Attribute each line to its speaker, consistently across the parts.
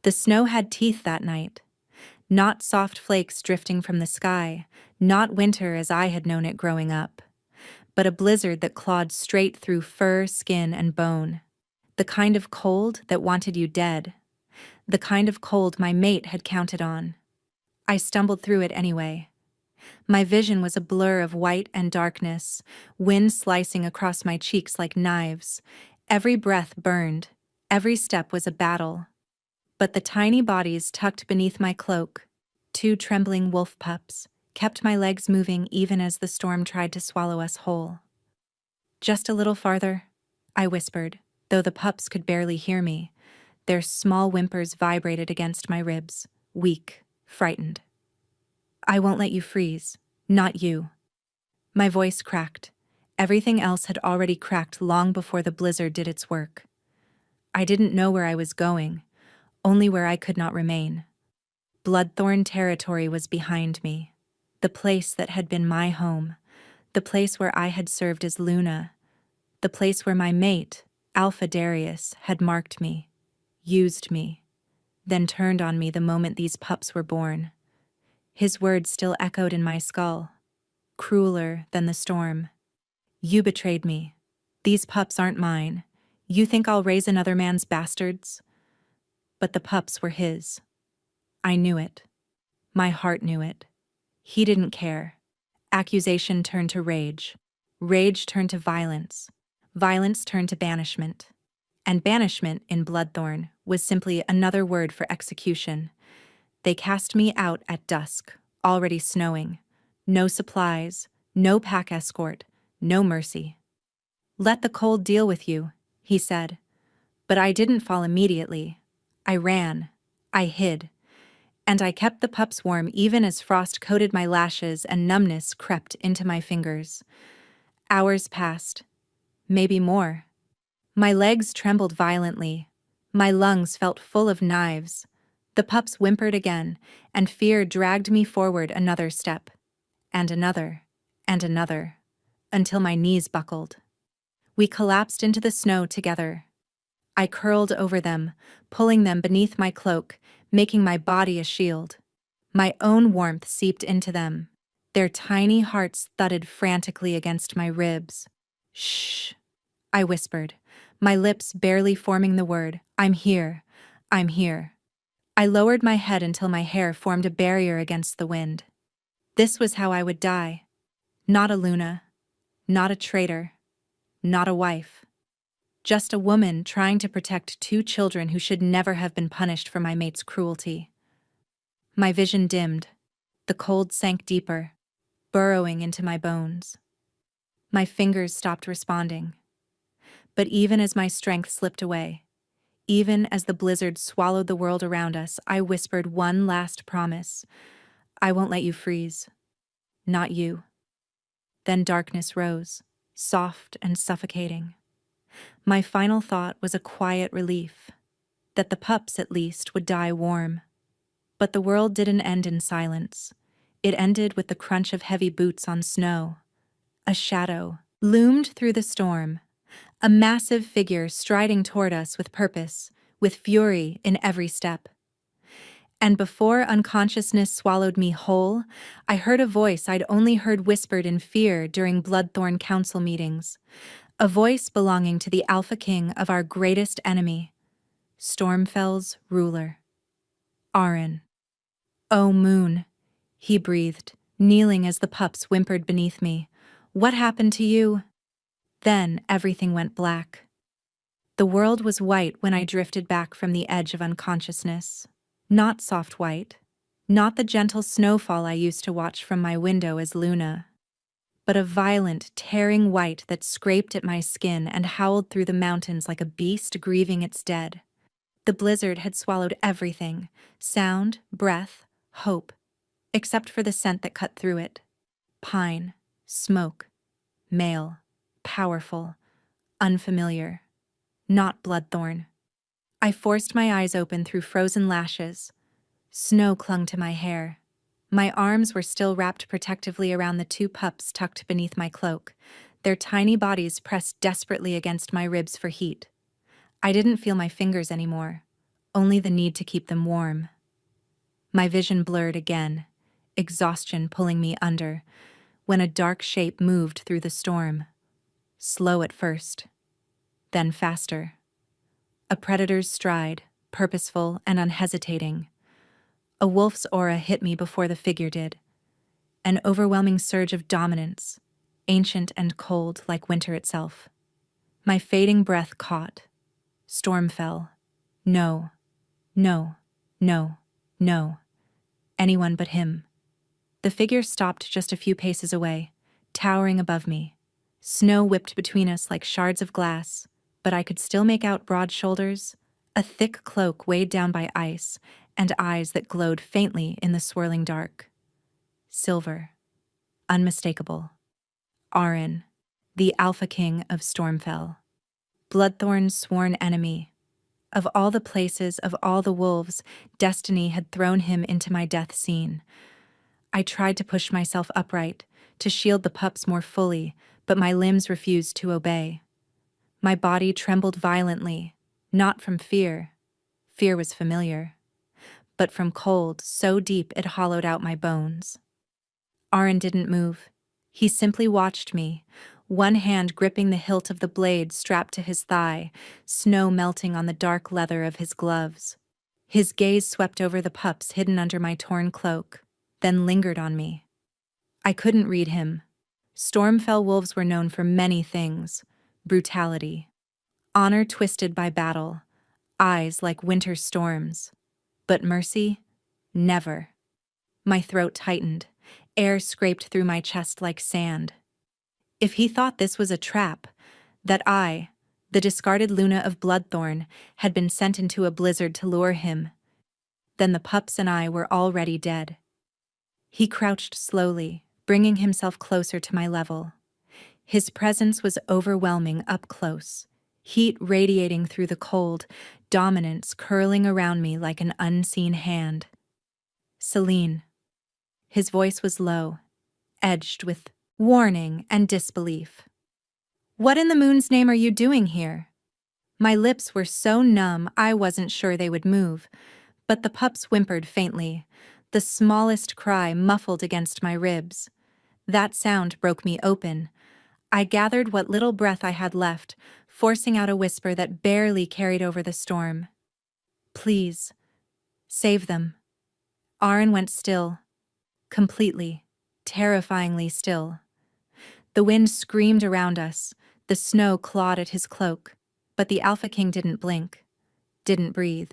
Speaker 1: The snow had teeth that night. Not soft flakes drifting from the sky, not winter as I had known it growing up, but a blizzard that clawed straight through fur, skin, and bone. The kind of cold that wanted you dead. The kind of cold my mate had counted on. I stumbled through it anyway. My vision was a blur of white and darkness, wind slicing across my cheeks like knives. Every breath burned, every step was a battle. But the tiny bodies tucked beneath my cloak, two trembling wolf pups, kept my legs moving even as the storm tried to swallow us whole. "Just a little farther," I whispered, though the pups could barely hear me. Their small whimpers vibrated against my ribs, weak, frightened. "I won't let you freeze. Not you." My voice cracked. Everything else had already cracked long before the blizzard did its work. I didn't know where I was going, only where I could not remain. Bloodthorn territory was behind me, the place that had been my home, the place where I had served as Luna, the place where my mate, Alpha Darius, had marked me, used me, then turned on me the moment these pups were born. His words still echoed in my skull, crueler than the storm. "You betrayed me. These pups aren't mine. You think I'll raise another man's bastards?" But the pups were his. I knew it. My heart knew it. He didn't care. Accusation turned to rage. Rage turned to violence. Violence turned to banishment. And banishment, in Bloodthorn, was simply another word for execution. They cast me out at dusk, already snowing. No supplies, no pack escort, no mercy. "Let the cold deal with you," he said. But I didn't fall immediately. I ran. I hid. And I kept the pups warm even as frost coated my lashes and numbness crept into my fingers. Hours passed. Maybe more. My legs trembled violently. My lungs felt full of knives. The pups whimpered again, and fear dragged me forward another step. And another. And another. Until my knees buckled. We collapsed into the snow together. I curled over them, pulling them beneath my cloak, making my body a shield. My own warmth seeped into them. Their tiny hearts thudded frantically against my ribs. "Shh," I whispered, my lips barely forming the word, "I'm here. I'm here." I lowered my head until my hair formed a barrier against the wind. This was how I would die. Not a Luna. Not a traitor. Not a wife. Just a woman trying to protect two children who should never have been punished for my mate's cruelty. My vision dimmed. The cold sank deeper, burrowing into my bones. My fingers stopped responding. But even as my strength slipped away, even as the blizzard swallowed the world around us, I whispered one last promise. "I won't let you freeze. Not you." Then darkness rose, soft and suffocating. My final thought was a quiet relief, that the pups, at least, would die warm. But the world didn't end in silence. It ended with the crunch of heavy boots on snow. A shadow loomed through the storm, a massive figure striding toward us with purpose, with fury in every step. And before unconsciousness swallowed me whole, I heard a voice I'd only heard whispered in fear during Bloodthorn Council meetings. A voice belonging to the Alpha King of our greatest enemy, Stormfell's ruler, Arin. "Oh, Moon," he breathed, kneeling as the pups whimpered beneath me. "What happened to you?" Then everything went black. The world was white when I drifted back from the edge of unconsciousness. Not soft white, not the gentle snowfall I used to watch from my window as Luna, but a violent, tearing white that scraped at my skin and howled through the mountains like a beast grieving its dead. The blizzard had swallowed everything, sound, breath, hope, except for the scent that cut through it. Pine, smoke, male, powerful, unfamiliar. Not Bloodthorn. I forced my eyes open through frozen lashes. Snow clung to my hair. My arms were still wrapped protectively around the two pups tucked beneath my cloak, their tiny bodies pressed desperately against my ribs for heat. I didn't feel my fingers anymore, only the need to keep them warm. My vision blurred again, exhaustion pulling me under, when a dark shape moved through the storm. Slow at first, then faster. A predator's stride, purposeful and unhesitating. A wolf's aura hit me before the figure did. An overwhelming surge of dominance, ancient and cold like winter itself. My fading breath caught. Storm fell. No, no, no, no. Anyone but him. The figure stopped just a few paces away, towering above me. Snow whipped between us like shards of glass, but I could still make out broad shoulders, a thick cloak weighed down by ice, and eyes that glowed faintly in the swirling dark. Silver. Unmistakable. Arin, the Alpha King of Stormfell. Bloodthorn's sworn enemy. Of all the places, of all the wolves, destiny had thrown him into my death scene. I tried to push myself upright, to shield the pups more fully, but my limbs refused to obey. My body trembled violently, not from fear. Fear was familiar. But from cold so deep it hollowed out my bones. Arin didn't move. He simply watched me, one hand gripping the hilt of the blade strapped to his thigh, snow melting on the dark leather of his gloves. His gaze swept over the pups hidden under my torn cloak, then lingered on me. I couldn't read him. Stormfell wolves were known for many things: brutality, honor twisted by battle, eyes like winter storms. But mercy? Never. My throat tightened, air scraped through my chest like sand. If he thought this was a trap, that I, the discarded Luna of Bloodthorn, had been sent into a blizzard to lure him, then the pups and I were already dead. He crouched slowly, bringing himself closer to my level. His presence was overwhelming up close, heat radiating through the cold, dominance curling around me like an unseen hand. Celine. His voice was low, edged with warning and disbelief. What in the moon's name are you doing here? My lips were so numb I wasn't sure they would move, but the pups whimpered faintly, the smallest cry muffled against my ribs. That sound broke me open. I gathered what little breath I had left, forcing out a whisper that barely carried over the storm. Please, save them. Arin went still, completely, terrifyingly still. The wind screamed around us, the snow clawed at his cloak, but the Alpha King didn't blink, didn't breathe,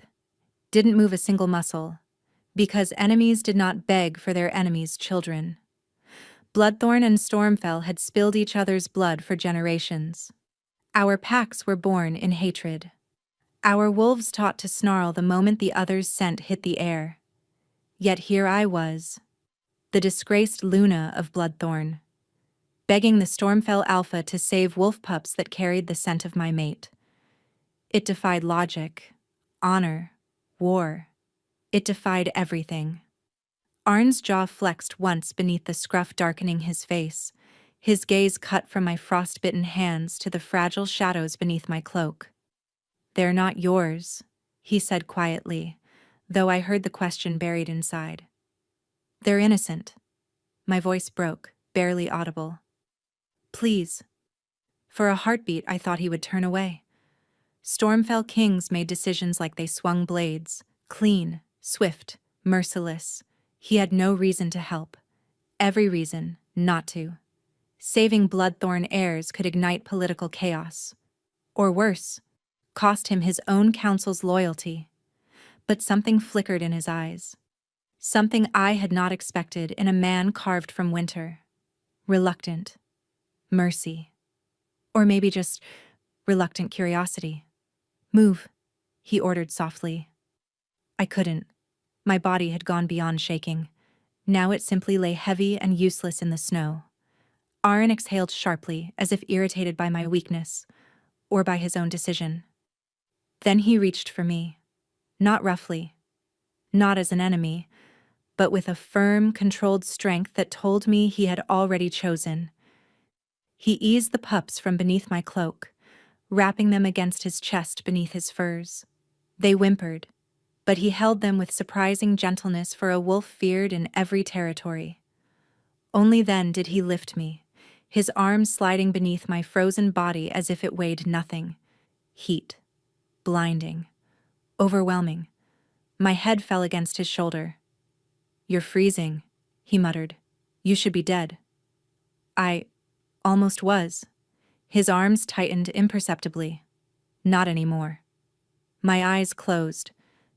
Speaker 1: didn't move a single muscle, because enemies did not beg for their enemies' children. Bloodthorn and Stormfell had spilled each other's blood for generations. Our packs were born in hatred. Our wolves taught to snarl the moment the other's scent hit the air. Yet here I was, the disgraced Luna of Bloodthorn, begging the Stormfell Alpha to save wolf pups that carried the scent of my mate. It defied logic, honor, war. It defied everything. Arn's jaw flexed once beneath the scruff darkening his face, his gaze cut from my frostbitten hands to the fragile shadows beneath my cloak. They're not yours, he said quietly, though I heard the question buried inside. They're innocent. My voice broke, barely audible. Please. For a heartbeat, I thought he would turn away. Stormfell kings made decisions like they swung blades, clean, swift, merciless. He had no reason to help. Every reason not to. Saving Bloodthorn heirs could ignite political chaos. Or worse, cost him his own council's loyalty. But something flickered in his eyes. Something I had not expected in a man carved from winter. Reluctant. Mercy. Or maybe just reluctant curiosity. Move, he ordered softly. I couldn't. My body had gone beyond shaking. Now it simply lay heavy and useless in the snow. Arin exhaled sharply, as if irritated by my weakness, or by his own decision. Then he reached for me. Not roughly. Not as an enemy, but with a firm, controlled strength that told me he had already chosen. He eased the pups from beneath my cloak, wrapping them against his chest beneath his furs. They whimpered, but he held them with surprising gentleness for a wolf feared in every territory. Only then did he lift me, his arms sliding beneath my frozen body as if it weighed nothing. Heat. Blinding. Overwhelming. My head fell against his shoulder. "You're freezing," he muttered. "You should be dead." I almost was. His arms tightened imperceptibly. Not anymore. My eyes closed,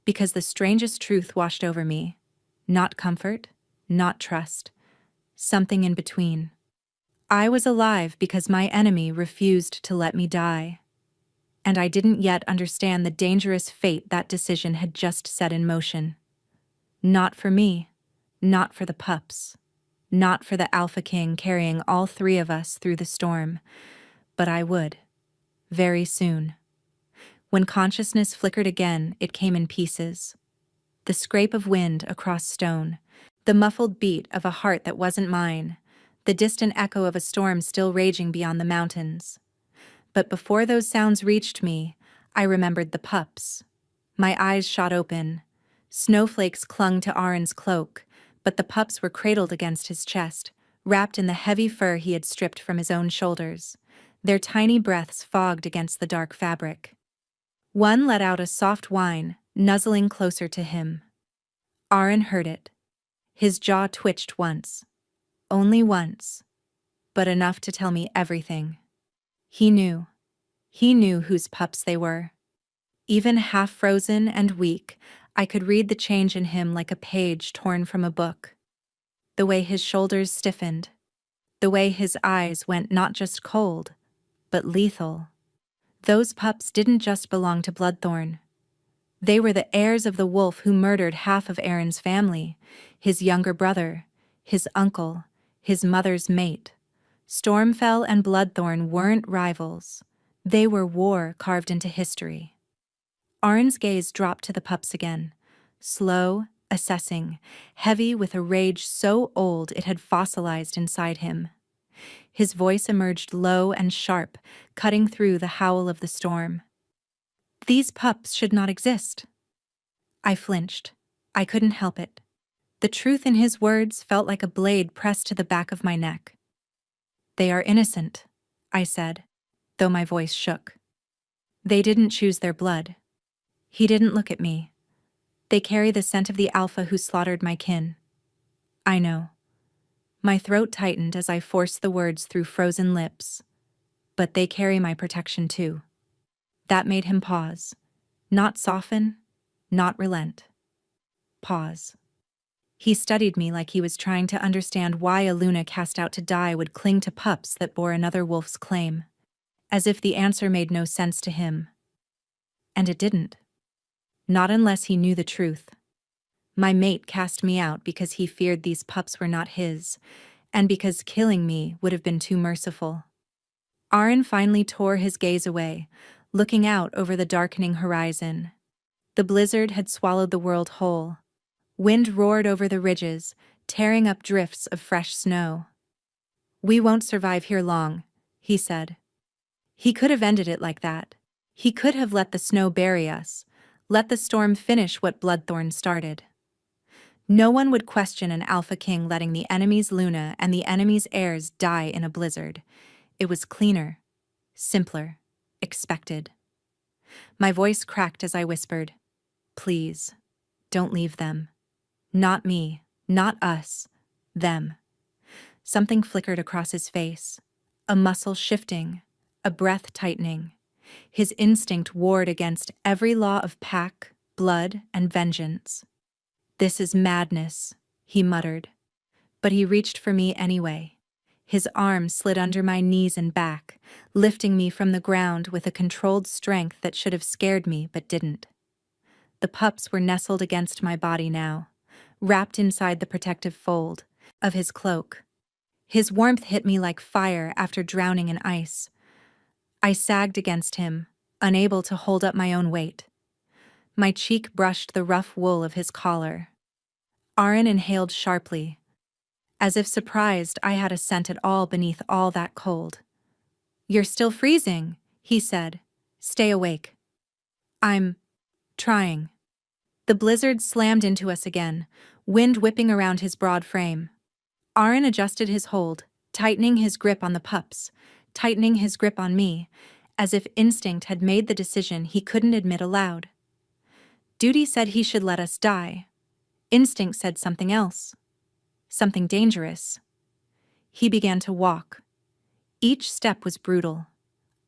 Speaker 1: because the strangest truth washed over me. Not comfort, not trust. Something in between. I was alive because my enemy refused to let me die. And I didn't yet understand the dangerous fate that decision had just set in motion. Not for me, not for the pups, not for the Alpha King carrying all three of us through the storm, but I would. Very soon. When consciousness flickered again, it came in pieces. The scrape of wind across stone, the muffled beat of a heart that wasn't mine, the distant echo of a storm still raging beyond the mountains. But before those sounds reached me, I remembered the pups. My eyes shot open. Snowflakes clung to Aaron's cloak, but the pups were cradled against his chest, wrapped in the heavy fur he had stripped from his own shoulders. Their tiny breaths fogged against the dark fabric. One let out a soft whine, nuzzling closer to him. Aaron heard it. His jaw twitched once. Only once. But enough to tell me everything. He knew. He knew whose pups they were. Even half-frozen and weak, I could read the change in him like a page torn from a book. The way his shoulders stiffened. The way his eyes went not just cold, but lethal. Those pups didn't just belong to Bloodthorn. They were the heirs of the wolf who murdered half of Aaron's family, his younger brother, his uncle, his mother's mate. Stormfell and Bloodthorn weren't rivals. They were war carved into history. Aaron's gaze dropped to the pups again, slow, assessing, heavy with a rage so old it had fossilized inside him. His voice emerged low and sharp, cutting through the howl of the storm. "These pups should not exist." I flinched. I couldn't help it. The truth in his words felt like a blade pressed to the back of my neck. "They are innocent," I said, though my voice shook. "They didn't choose their blood." He didn't look at me. "They carry the scent of the Alpha who slaughtered my kin." "I know." My throat tightened as I forced the words through frozen lips. "But they carry my protection too." That made him pause. Not soften, not relent. Pause. He studied me like he was trying to understand why a Luna cast out to die would cling to pups that bore another wolf's claim, as if the answer made no sense to him. And it didn't. Not unless he knew the truth. My mate cast me out because he feared these pups were not his, and because killing me would have been too merciful. Aaron finally tore his gaze away, looking out over the darkening horizon. The blizzard had swallowed the world whole. Wind roared over the ridges, tearing up drifts of fresh snow. "We won't survive here long," he said. He could have ended it like that. He could have let the snow bury us, let the storm finish what Bloodthorn started. No one would question an Alpha King letting the enemy's Luna and the enemy's heirs die in a blizzard. It was cleaner, simpler, expected. My voice cracked as I whispered, "Please, don't leave them. Not me, not us, them." Something flickered across his face, a muscle shifting, a breath tightening. His instinct warred against every law of pack, blood, and vengeance. "This is madness," he muttered. But he reached for me anyway. His arm slid under my knees and back, lifting me from the ground with a controlled strength that should have scared me but didn't. The pups were nestled against my body now, wrapped inside the protective fold of his cloak. His warmth hit me like fire after drowning in ice. I sagged against him, unable to hold up my own weight. My cheek brushed the rough wool of his collar. Aaron inhaled sharply, as if surprised I had a scent at all beneath all that cold. "You're still freezing," he said. "Stay awake." "I'm trying." The blizzard slammed into us again, wind whipping around his broad frame. Aaron adjusted his hold, tightening his grip on the pups, tightening his grip on me, as if instinct had made the decision he couldn't admit aloud. Duty said he should let us die. Instinct said something else. Something dangerous. He began to walk. Each step was brutal.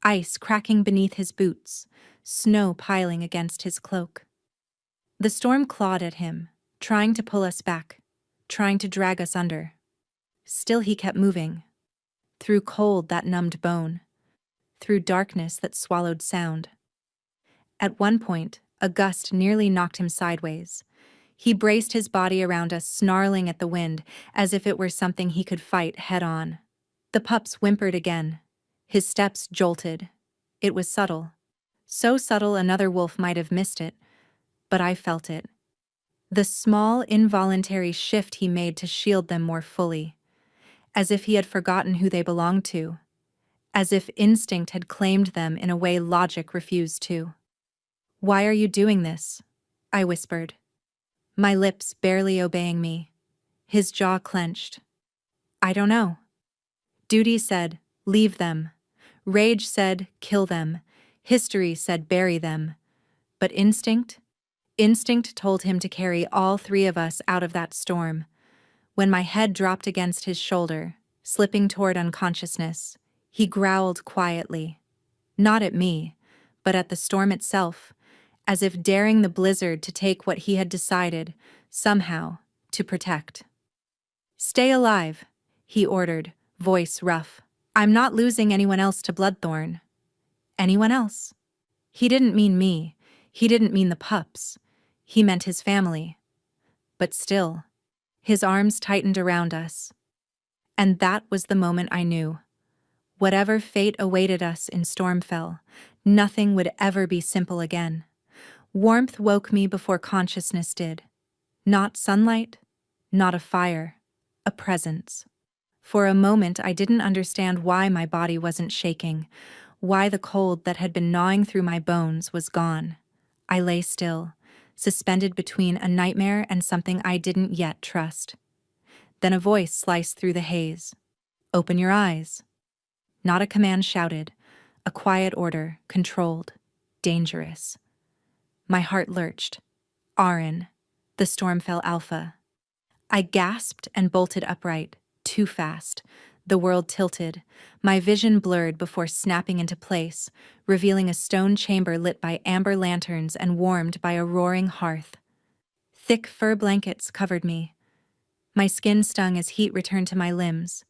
Speaker 1: Ice cracking beneath his boots, snow piling against his cloak. The storm clawed at him, trying to pull us back, trying to drag us under. Still he kept moving. Through cold that numbed bone. Through darkness that swallowed sound. At one point, a gust nearly knocked him sideways. He braced his body around us, snarling at the wind, as if it were something he could fight head-on. The pups whimpered again. His steps jolted. It was subtle. So subtle another wolf might have missed it, but I felt it. The small, involuntary shift he made to shield them more fully. As if he had forgotten who they belonged to. As if instinct had claimed them in a way logic refused to. "Why are you doing this?" I whispered. My lips barely obeying me. His jaw clenched. "I don't know." Duty said, "Leave them." Rage said, "Kill them." History said, "Bury them." But instinct? Instinct told him to carry all three of us out of that storm. When my head dropped against his shoulder, slipping toward unconsciousness, he growled quietly. Not at me, but at the storm itself, as if daring the blizzard to take what he had decided, somehow, to protect. "Stay alive," he ordered, voice rough. "I'm not losing anyone else to Bloodthorn." Anyone else? He didn't mean me. He didn't mean the pups. He meant his family. But still, his arms tightened around us. And that was the moment I knew. Whatever fate awaited us in Stormfell, nothing would ever be simple again. Warmth woke me before consciousness did. Not sunlight, not a fire, a presence. For a moment I didn't understand why my body wasn't shaking, why the cold that had been gnawing through my bones was gone. I lay still, suspended between a nightmare and something I didn't yet trust. Then a voice sliced through the haze. "Open your eyes." Not a command shouted, a quiet order, controlled, dangerous. My heart lurched. Aaron, the Stormfell Alpha. I gasped and bolted upright, too fast. The world tilted, my vision blurred before snapping into place, revealing a stone chamber lit by amber lanterns and warmed by a roaring hearth. Thick fur blankets covered me. My skin stung as heat returned to my limbs.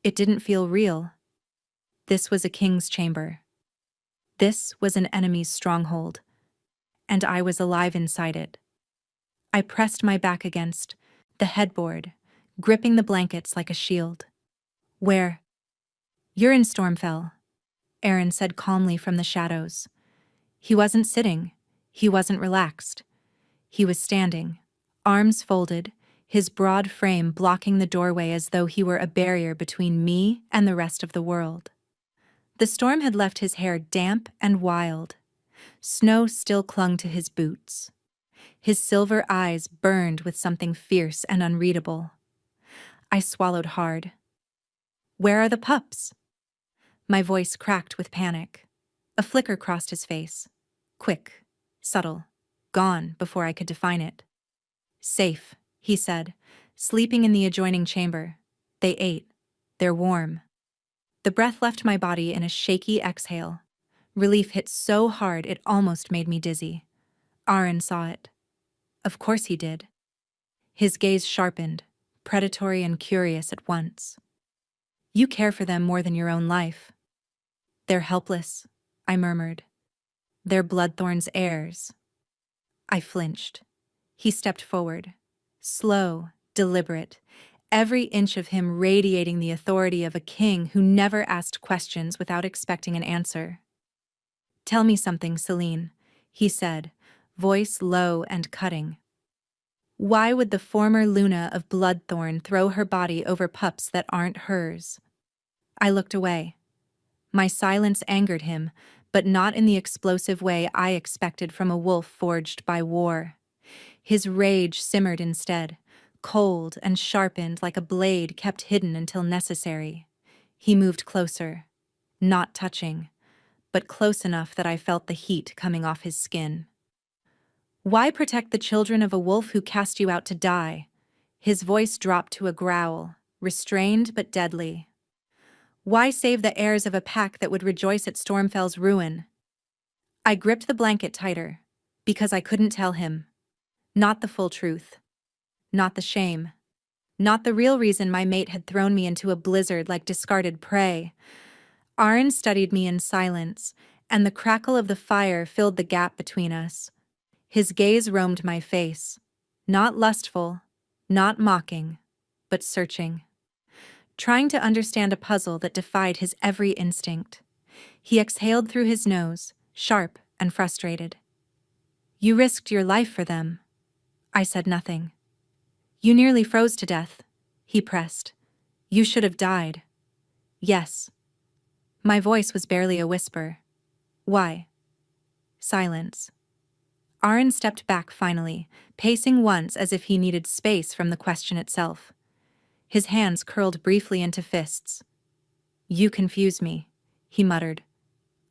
Speaker 1: It didn't feel real. This was a king's chamber. This was an enemy's stronghold. And I was alive inside it. I pressed my back against the headboard, gripping the blankets like a shield. "Where?" "You're in Stormfell," Aaron said calmly from the shadows. He wasn't sitting. He wasn't relaxed. He was standing, arms folded, his broad frame blocking the doorway as though he were a barrier between me and the rest of the world. The storm had left his hair damp and wild. Snow still clung to his boots. His silver eyes burned with something fierce and unreadable. I swallowed hard. "Where are the pups?" My voice cracked with panic. A flicker crossed his face. Quick, subtle, gone before I could define it. "Safe," he said, "sleeping in the adjoining chamber. They ate. They're warm." The breath left my body in a shaky exhale. Relief hit so hard it almost made me dizzy. Aaron saw it. Of course he did. His gaze sharpened, predatory and curious at once. "You care for them more than your own life." "They're helpless," I murmured. "They're Bloodthorn's heirs." I flinched. He stepped forward. Slow, deliberate, every inch of him radiating the authority of a king who never asked questions without expecting an answer. "Tell me something, Celine," he said, voice low and cutting. "Why would the former Luna of Bloodthorn throw her body over pups that aren't hers?" I looked away. My silence angered him, but not in the explosive way I expected from a wolf forged by war. His rage simmered instead, cold and sharpened like a blade kept hidden until necessary. He moved closer, not touching, but close enough that I felt the heat coming off his skin. "Why protect the children of a wolf who cast you out to die?" His voice dropped to a growl, restrained but deadly. "Why save the heirs of a pack that would rejoice at Stormfell's ruin?" I gripped the blanket tighter, because I couldn't tell him. Not the full truth. Not the shame. Not the real reason my mate had thrown me into a blizzard like discarded prey. Arn studied me in silence, and the crackle of the fire filled the gap between us. His gaze roamed my face. Not lustful, not mocking, but searching. Trying to understand a puzzle that defied his every instinct. He exhaled through his nose, sharp and frustrated. "You risked your life for them." I said nothing. "You nearly froze to death," he pressed. "You should have died." "Yes." My voice was barely a whisper. "Why?" Silence. Arn stepped back finally, pacing once as if he needed space from the question itself. His hands curled briefly into fists. "You confuse me," he muttered.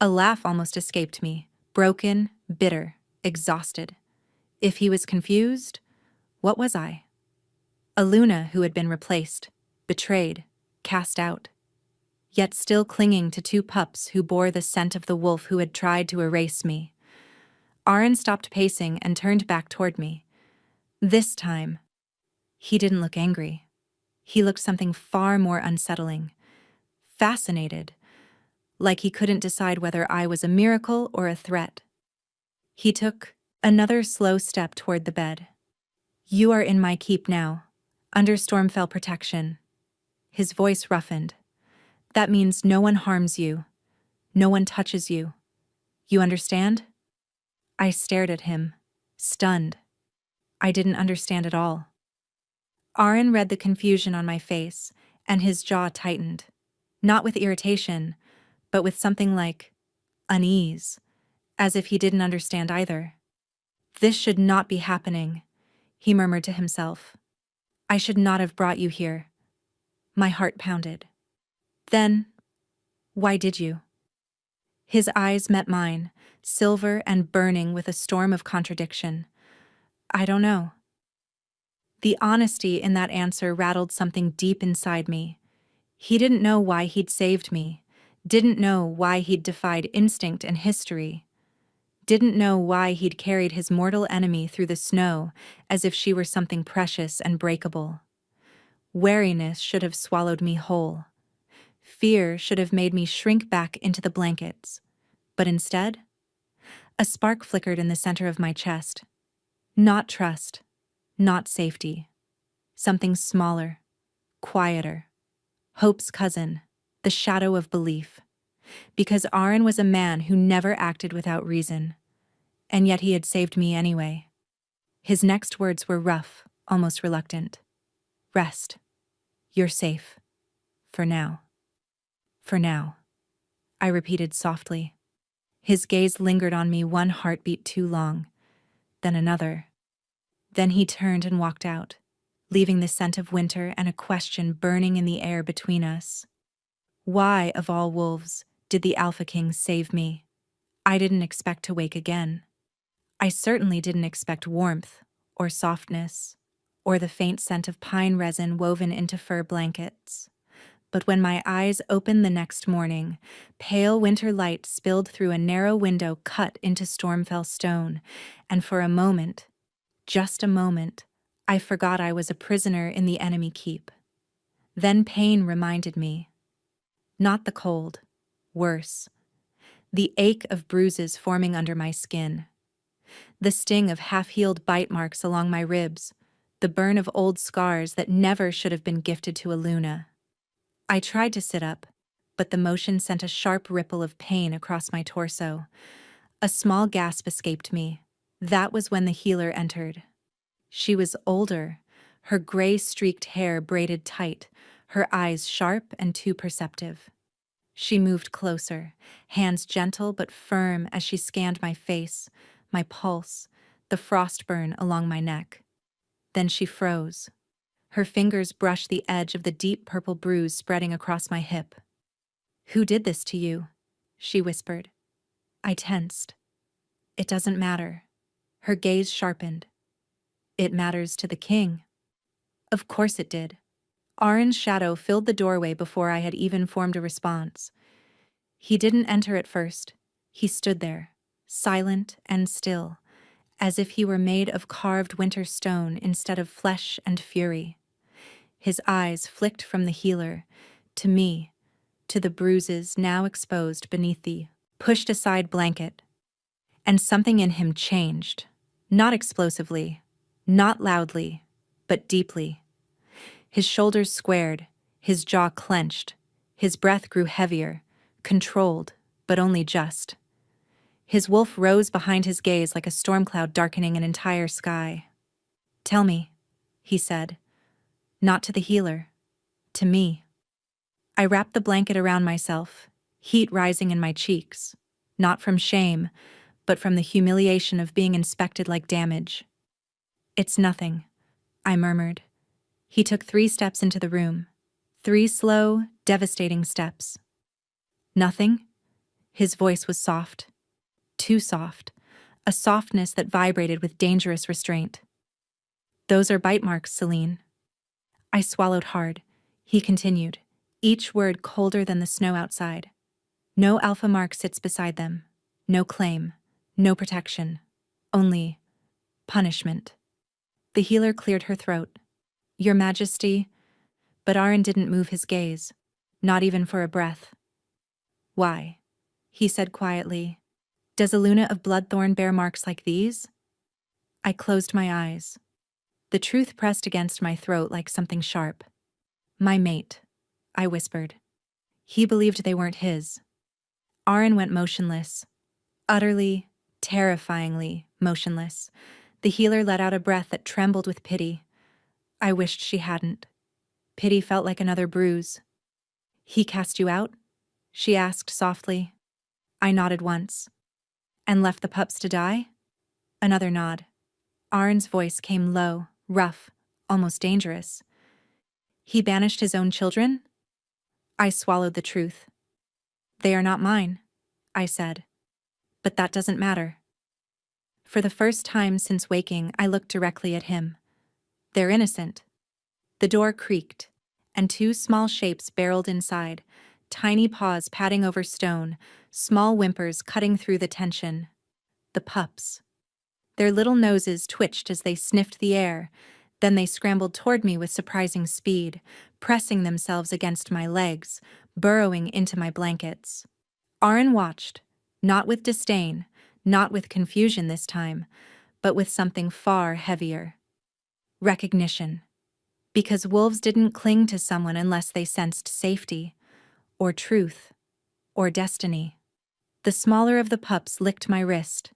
Speaker 1: A laugh almost escaped me, broken, bitter, exhausted. If he was confused, what was I? A Luna who had been replaced, betrayed, cast out, yet still clinging to two pups who bore the scent of the wolf who had tried to erase me. Arn stopped pacing and turned back toward me. This time, he didn't look angry. He looked something far more unsettling. Fascinated, like he couldn't decide whether I was a miracle or a threat. He took another slow step toward the bed. "You are in my keep now, under Stormfell protection." His voice roughened. "That means no one harms you. No one touches you. You understand?" I stared at him, stunned. I didn't understand at all. Arn read the confusion on my face, and his jaw tightened. Not with irritation, but with something like unease, as if he didn't understand either. "This should not be happening," he murmured to himself. "I should not have brought you here." My heart pounded. "Then, why did you?" His eyes met mine, silver and burning with a storm of contradiction. "I don't know." The honesty in that answer rattled something deep inside me. He didn't know why he'd saved me, didn't know why he'd defied instinct and history, didn't know why he'd carried his mortal enemy through the snow as if she were something precious and breakable. Wariness should have swallowed me whole. Fear should have made me shrink back into the blankets. But instead, a spark flickered in the center of my chest. Not trust, not safety. Something smaller, quieter. Hope's cousin, the shadow of belief. Because Arn was a man who never acted without reason. And yet he had saved me anyway. His next words were rough, almost reluctant. "Rest. You're safe. For now." "For now," I repeated softly. His gaze lingered on me one heartbeat too long, then another. Then he turned and walked out, leaving the scent of winter and a question burning in the air between us. Why, of all wolves, did the Alpha King save me? I didn't expect to wake again. I certainly didn't expect warmth, or softness, or the faint scent of pine resin woven into fur blankets. But when my eyes opened the next morning, pale winter light spilled through a narrow window cut into Stormfell stone, and for a moment, just a moment, I forgot I was a prisoner in the enemy keep. Then pain reminded me. Not the cold, worse. The ache of bruises forming under my skin. The sting of half-healed bite marks along my ribs. The burn of old scars that never should have been gifted to a Luna. I tried to sit up, but the motion sent a sharp ripple of pain across my torso. A small gasp escaped me. That was when the healer entered. She was older, her gray-streaked hair braided tight, her eyes sharp and too perceptive. She moved closer, hands gentle but firm as she scanned my face, my pulse, the frost burn along my neck. Then she froze. Her fingers brushed the edge of the deep purple bruise spreading across my hip. "Who did this to you?" she whispered. I tensed. "It doesn't matter." Her gaze sharpened. "It matters to the king." Of course it did. Aaron's shadow filled the doorway before I had even formed a response. He didn't enter at first. He stood there, silent and still, as if he were made of carved winter stone instead of flesh and fury. His eyes flicked from the healer, to me, to the bruises now exposed beneath the pushed-aside blanket. And something in him changed. Not explosively, not loudly, but deeply. His shoulders squared, his jaw clenched, his breath grew heavier, controlled, but only just. His wolf rose behind his gaze like a storm cloud darkening an entire sky. "Tell me," he said, not to the healer, to me. I wrapped the blanket around myself, heat rising in my cheeks, not from shame, but from the humiliation of being inspected like damage. "It's nothing," I murmured. He took 3 steps into the room. 3 slow, devastating steps. "Nothing?" His voice was soft. Too soft. A softness that vibrated with dangerous restraint. "Those are bite marks, Celine." I swallowed hard. He continued, each word colder than the snow outside. "No alpha mark sits beside them. No claim. No protection. Only punishment." The healer cleared her throat. "Your Majesty," but Aaron didn't move his gaze, not even for a breath. "Why?" he said quietly. "Does a Luna of Bloodthorn bear marks like these?" I closed my eyes. The truth pressed against my throat like something sharp. "My mate," I whispered. He believed they weren't his. Aaron went motionless. Utterly, terrifyingly motionless. The healer let out a breath that trembled with pity. I wished she hadn't. Pity felt like another bruise. "He cast you out?" she asked softly. I nodded once. "And left the pups to die?" Another nod. Aaron's voice came low, rough, almost dangerous. "He banished his own children?" I swallowed the truth. "They are not mine," I said. "But that doesn't matter." For the first time since waking, I looked directly at him. "They're innocent." The door creaked, and 2 small shapes barreled inside, tiny paws patting over stone, small whimpers cutting through the tension. The pups. Their little noses twitched as they sniffed the air, then they scrambled toward me with surprising speed, pressing themselves against my legs, burrowing into my blankets. Aaron watched, not with disdain, not with confusion this time, but with something far heavier. Recognition. Because wolves didn't cling to someone unless they sensed safety, or truth, or destiny. The smaller of the pups licked my wrist.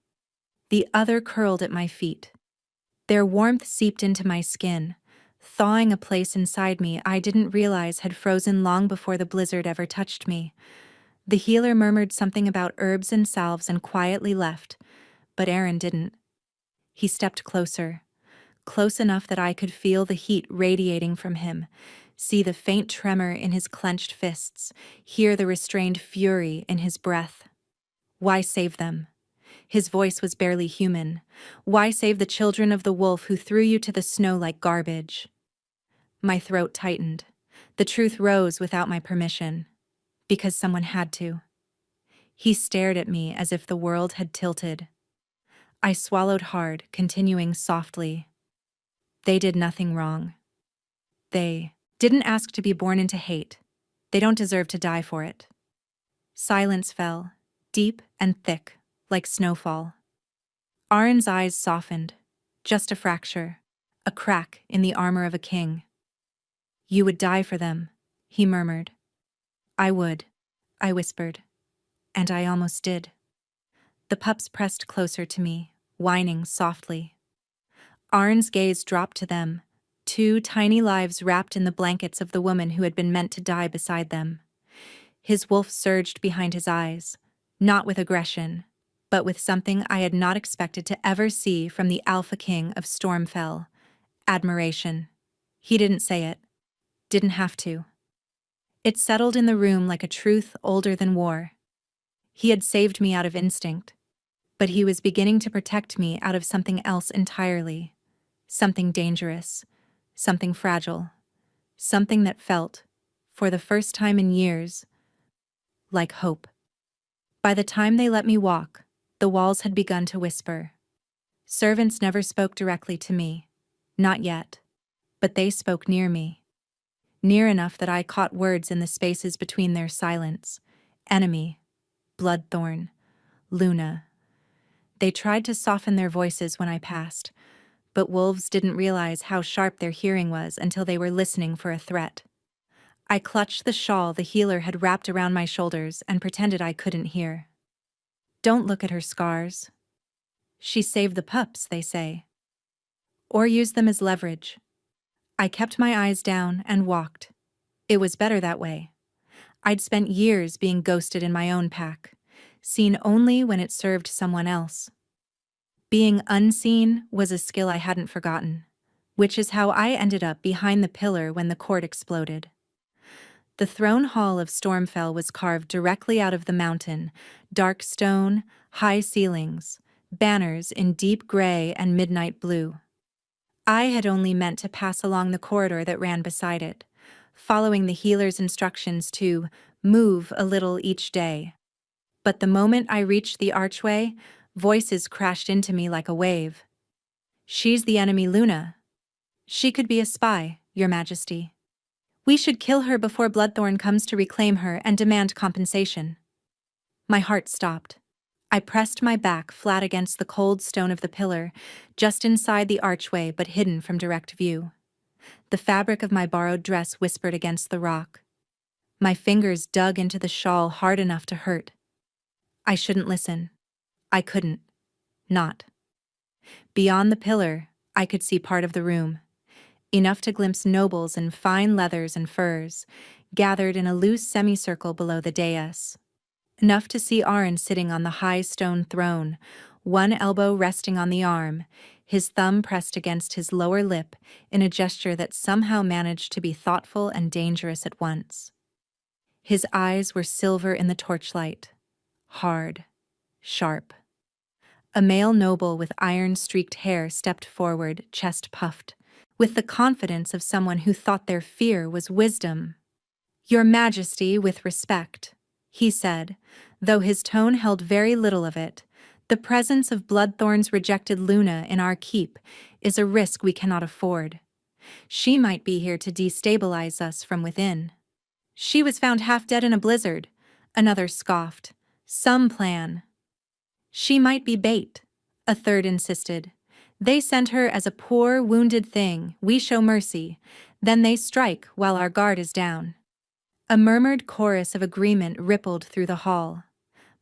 Speaker 1: The other curled at my feet. Their warmth seeped into my skin, thawing a place inside me I didn't realize had frozen long before the blizzard ever touched me. The healer murmured something about herbs and salves and quietly left, but Aaron didn't. He stepped closer, close enough that I could feel the heat radiating from him, see the faint tremor in his clenched fists, hear the restrained fury in his breath. "Why save them?" His voice was barely human. "Why save the children of the wolf who threw you to the snow like garbage?" My throat tightened. The truth rose without my permission. Because someone had to. He stared at me as if the world had tilted. I swallowed hard, continuing softly. "They did nothing wrong. They didn't ask to be born into hate. They don't deserve to die for it." Silence fell, deep and thick, like snowfall. Aaron's eyes softened. Just a fracture, a crack in the armor of a king. "You would die for them," he murmured. "I would," I whispered. And I almost did. The pups pressed closer to me, whining softly. Aaron's gaze dropped to them, 2 tiny lives wrapped in the blankets of the woman who had been meant to die beside them. His wolf surged behind his eyes, not with aggression, but with something I had not expected to ever see from the Alpha King of Stormfell: admiration. He didn't say it. Didn't have to. It settled in the room like a truth older than war. He had saved me out of instinct, but he was beginning to protect me out of something else entirely. Something dangerous, something fragile, something that felt, for the first time in years, like hope. By the time they let me walk, the walls had begun to whisper. Servants never spoke directly to me. Not yet. But they spoke near me. Near enough that I caught words in the spaces between their silence. Enemy. Bloodthorn. Luna. They tried to soften their voices when I passed, but wolves didn't realize how sharp their hearing was until they were listening for a threat. I clutched the shawl the healer had wrapped around my shoulders and pretended I couldn't hear. Don't look at her scars. She saved the pups, they say. Or used them as leverage. I kept my eyes down and walked. It was better that way. I'd spent years being ghosted in my own pack, seen only when it served someone else. Being unseen was a skill I hadn't forgotten, which is how I ended up behind the pillar when the court exploded. The throne hall of Stormfell was carved directly out of the mountain: dark stone, high ceilings, banners in deep gray and midnight blue. I had only meant to pass along the corridor that ran beside it, following the healer's instructions to move a little each day. But the moment I reached the archway, voices crashed into me like a wave. She's the enemy Luna. She could be a spy, Your Majesty. We should kill her before Bloodthorn comes to reclaim her and demand compensation. My heart stopped. I pressed my back flat against the cold stone of the pillar, just inside the archway but hidden from direct view. The fabric of my borrowed dress whispered against the rock. My fingers dug into the shawl hard enough to hurt. I shouldn't listen. I couldn't. Not. Beyond the pillar, I could see part of the room. Enough to glimpse nobles in fine leathers and furs, gathered in a loose semicircle below the dais. Enough to see Arryn sitting on the high stone throne, one elbow resting on the arm, his thumb pressed against his lower lip in a gesture that somehow managed to be thoughtful and dangerous at once. His eyes were silver in the torchlight, hard, sharp. A male noble with iron-streaked hair stepped forward, chest puffed, with the confidence of someone who thought their fear was wisdom. Your Majesty, with respect, he said, though his tone held very little of it. The presence of Bloodthorn's rejected Luna in our keep is a risk we cannot afford. She might be here to destabilize us from within. She was found half dead in a blizzard, another scoffed. Some plan. She might be bait, a third insisted. They sent her as a poor, wounded thing. We show mercy. Then they strike while our guard is down. A murmured chorus of agreement rippled through the hall.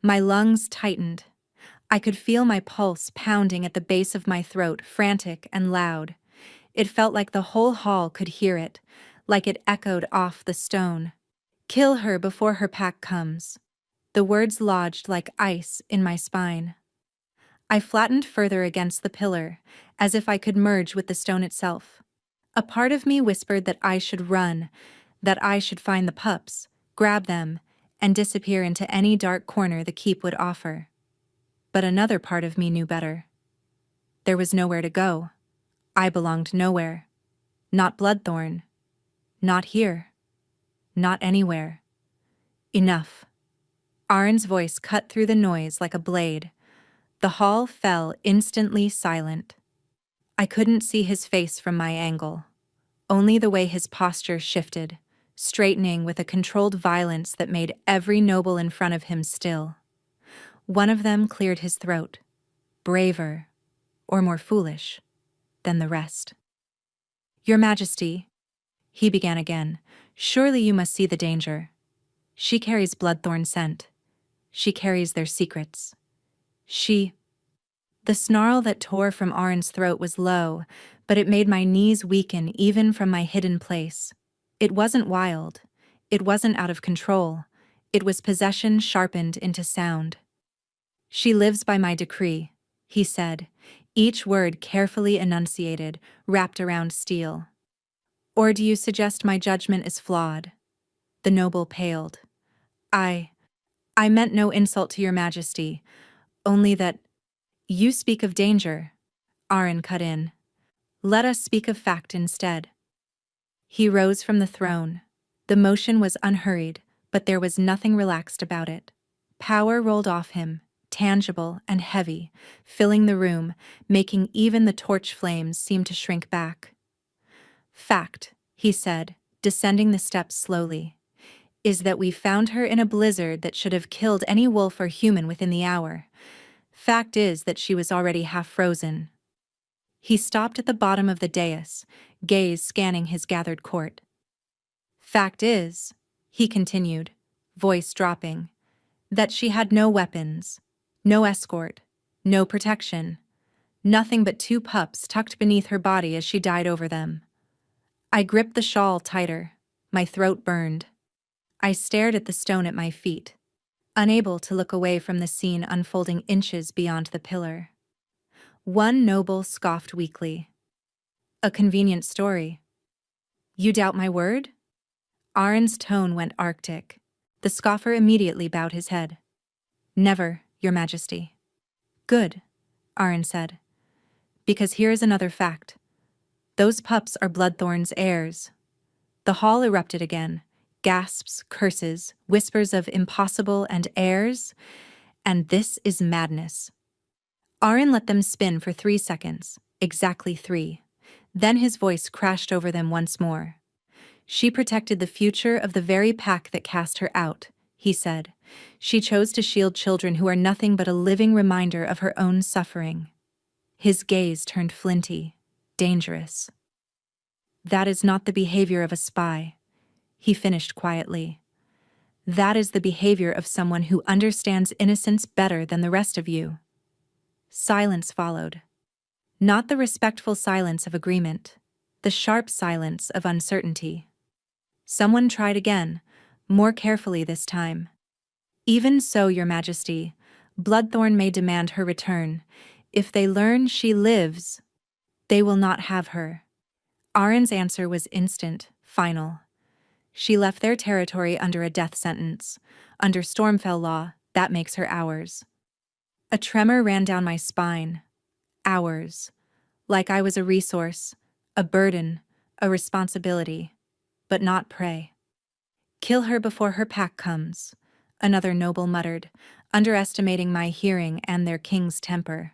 Speaker 1: My lungs tightened. I could feel my pulse pounding at the base of my throat, frantic and loud. It felt like the whole hall could hear it, like it echoed off the stone. Kill her before her pack comes. The words lodged like ice in my spine. I flattened further against the pillar, as if I could merge with the stone itself. A part of me whispered that I should run, that I should find the pups, grab them, and disappear into any dark corner the keep would offer. But another part of me knew better. There was nowhere to go. I belonged nowhere. Not Bloodthorn. Not here. Not anywhere. Enough. Arryn's voice cut through the noise like a blade. The hall fell instantly silent. I couldn't see his face from my angle, only the way his posture shifted, straightening with a controlled violence that made every noble in front of him still. One of them cleared his throat, braver, or more foolish, than the rest. Your Majesty, he began again, surely you must see the danger. She carries Bloodthorn scent. She carries their secrets. The snarl that tore from Arryn's throat was low, but it made my knees weaken even from my hidden place. It wasn't wild. It wasn't out of control. It was possession sharpened into sound. She lives by my decree, he said, each word carefully enunciated, wrapped around steel. Or do you suggest my judgment is flawed? The noble paled. I meant no insult to your majesty, only that you speak of danger, Arin cut in. Let us speak of fact instead. He rose from the throne. The motion was unhurried, but there was nothing relaxed about it. Power rolled off him, tangible and heavy, filling the room, making even the torch flames seem to shrink back. Fact, he said, descending the steps slowly, is that we found her in a blizzard that should have killed any wolf or human within the hour. Fact is that she was already half frozen. He stopped at the bottom of the dais, gaze scanning his gathered court. Fact is, he continued, voice dropping, that she had no weapons, no escort, no protection, nothing but two pups tucked beneath her body as she died over them. I gripped the shawl tighter, my throat burned. I stared at the stone at my feet, unable to look away from the scene unfolding inches beyond the pillar. One noble scoffed weakly. A convenient story. You doubt my word? Arin's tone went arctic. The scoffer immediately bowed his head. Never, your majesty. Good, Arin said. Because here is another fact. Those pups are Bloodthorn's heirs. The hall erupted again. Gasps, curses, whispers of impossible and heirs. And this is madness. Arin let them spin for 3 seconds, exactly 3. Then his voice crashed over them once more. She protected the future of the very pack that cast her out, he said. She chose to shield children who are nothing but a living reminder of her own suffering. His gaze turned flinty, dangerous. That is not the behavior of a spy, he finished quietly. That is the behavior of someone who understands innocence better than the rest of you. Silence followed. Not the respectful silence of agreement, the sharp silence of uncertainty. Someone tried again, more carefully this time. Even so, your majesty, Bloodthorn may demand her return. If they learn she lives, they will not have her. Arin's answer was instant, final. She left their territory under a death sentence. Under Stormfell law, that makes her ours. A tremor ran down my spine. Ours. Like I was a resource, a burden, a responsibility, but not prey. Kill her before her pack comes, another noble muttered, underestimating my hearing and their king's temper.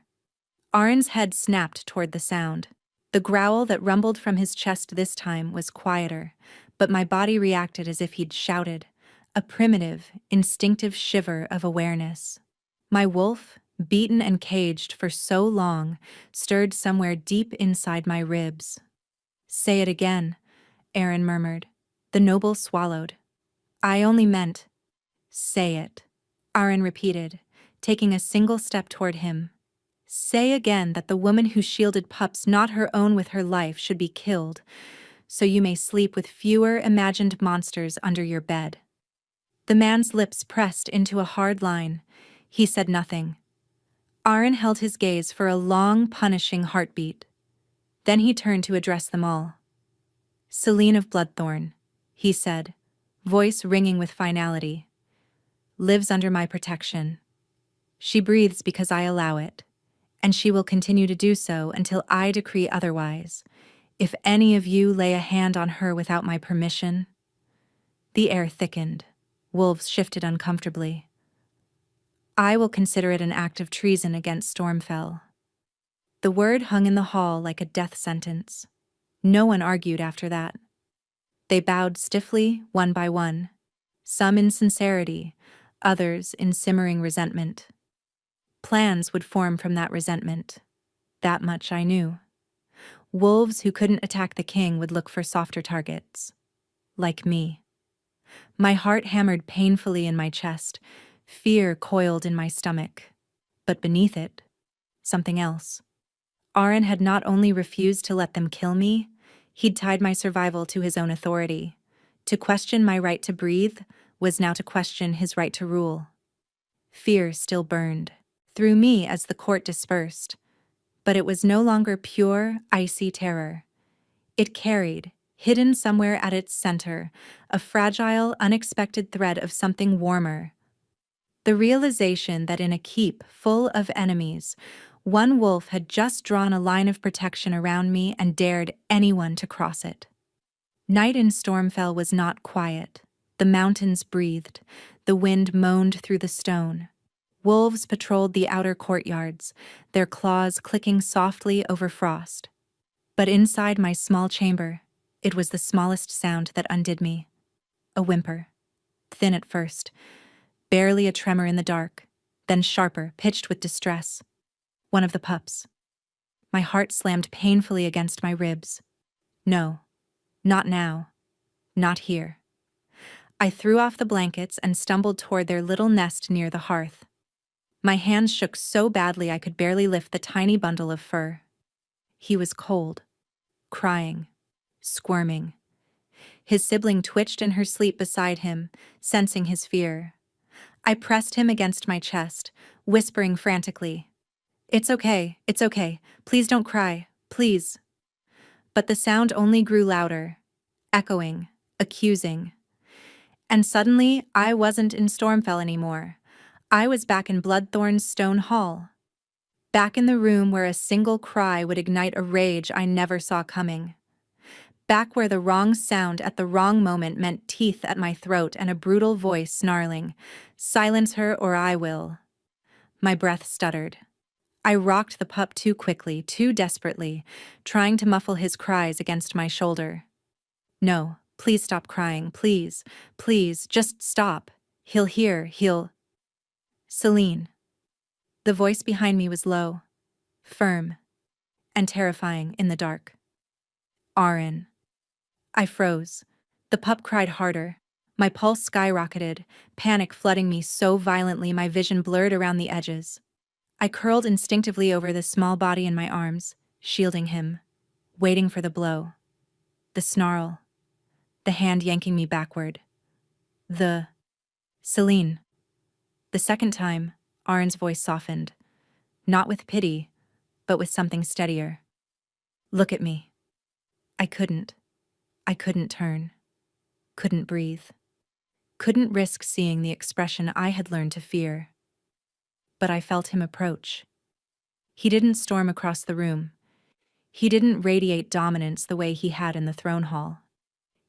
Speaker 1: Arin's head snapped toward the sound. The growl that rumbled from his chest this time was quieter, but my body reacted as if he'd shouted, a primitive, instinctive shiver of awareness. My wolf, beaten and caged for so long, stirred somewhere deep inside my ribs. Say it again, Arin murmured. The noble swallowed. I only meant, say it, Arin repeated, taking a single step toward him. Say again that the woman who shielded pups not her own with her life should be killed, so you may sleep with fewer imagined monsters under your bed. The man's lips pressed into a hard line. He said nothing. Arin held his gaze for a long, punishing heartbeat. Then he turned to address them all. Selene of Bloodthorn, he said, voice ringing with finality, lives under my protection. She breathes because I allow it, and she will continue to do so until I decree otherwise. If any of you lay a hand on her without my permission... The air thickened. Wolves shifted uncomfortably. I will consider it an act of treason against Stormfell. The word hung in the hall like a death sentence. No one argued after that. They bowed stiffly, one by one, some in sincerity, others in simmering resentment. Plans would form from that resentment. That much I knew. Wolves who couldn't attack the king would look for softer targets. Like me. My heart hammered painfully in my chest. Fear coiled in my stomach. But beneath it, something else. Arin had not only refused to let them kill me, he'd tied my survival to his own authority. To question my right to breathe was now to question his right to rule. Fear still burned, through me as the court dispersed. But it was no longer pure, icy terror. It carried, hidden somewhere at its center, a fragile, unexpected thread of something warmer. The realization that in a keep full of enemies, one wolf had just drawn a line of protection around me and dared anyone to cross it. Night in Stormfell was not quiet. The mountains breathed. The wind moaned through the stone. Wolves patrolled the outer courtyards, their claws clicking softly over frost. But inside my small chamber, it was the smallest sound that undid me. A whimper. Thin at first, barely a tremor in the dark, then sharper, pitched with distress. One of the pups. My heart slammed painfully against my ribs. No, not now. Not here. I threw off the blankets and stumbled toward their little nest near the hearth. My hands shook so badly I could barely lift the tiny bundle of fur. He was cold, crying, squirming. His sibling twitched in her sleep beside him, sensing his fear. I pressed him against my chest, whispering frantically, it's okay, please don't cry, please." But the sound only grew louder, echoing, accusing. And suddenly, I wasn't in Stormfell anymore. I was back in Bloodthorn's stone hall. Back in the room where a single cry would ignite a rage I never saw coming. Back where the wrong sound at the wrong moment meant teeth at my throat and a brutal voice snarling, "Silence her or I will." My breath stuttered. I rocked the pup too quickly, too desperately, trying to muffle his cries against my shoulder. "No, please stop crying, please, just stop. He'll hear, Celine." The voice behind me was low, firm, and terrifying in the dark. "Aaron." I froze. The pup cried harder. My pulse skyrocketed, panic flooding me so violently my vision blurred around the edges. I curled instinctively over the small body in my arms, shielding him, waiting for the blow. The snarl. The hand yanking me backward. Celine. The second time, Aaron's voice softened. Not with pity, but with something steadier. "Look at me." I couldn't turn. Couldn't breathe. Couldn't risk seeing the expression I had learned to fear. But I felt him approach. He didn't storm across the room. He didn't radiate dominance the way he had in the throne hall.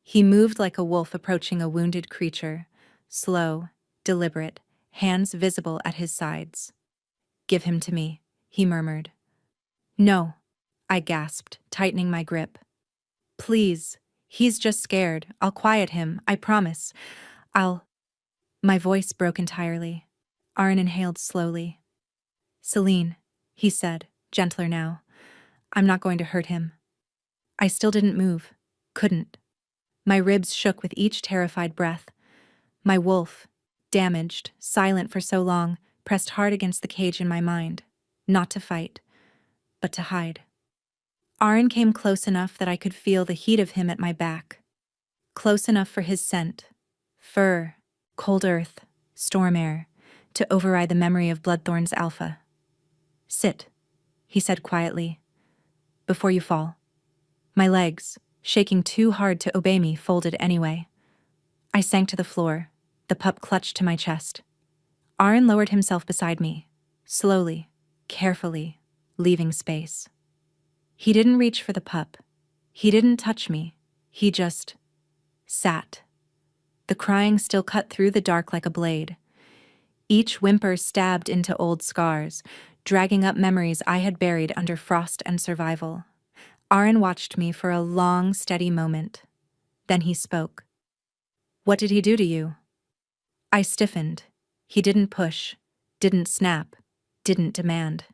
Speaker 1: He moved like a wolf approaching a wounded creature, slow, deliberate, hands visible at his sides. "Give him to me," he murmured. "No," I gasped, tightening my grip. "Please, he's just scared. I'll quiet him, I promise. My voice broke entirely. Aaron inhaled slowly. "Celine," he said, gentler now. "I'm not going to hurt him." I still didn't move. Couldn't. My ribs shook with each terrified breath. My wolf, damaged, silent for so long, pressed hard against the cage in my mind. Not to fight, but to hide. Aaron came close enough that I could feel the heat of him at my back. Close enough for his scent, fur, cold earth, storm air, to override the memory of Bloodthorn's alpha. "Sit," he said quietly, "before you fall." My legs, shaking too hard to obey me, folded anyway. I sank to the floor, the pup clutched to my chest. Aaron lowered himself beside me, slowly, carefully, leaving space. He didn't reach for the pup. He didn't touch me. He just sat. The crying still cut through the dark like a blade. Each whimper stabbed into old scars, dragging up memories I had buried under frost and survival. Aaron watched me for a long, steady moment. Then he spoke. "What did he do to you?" I stiffened. He didn't push, didn't snap, didn't demand.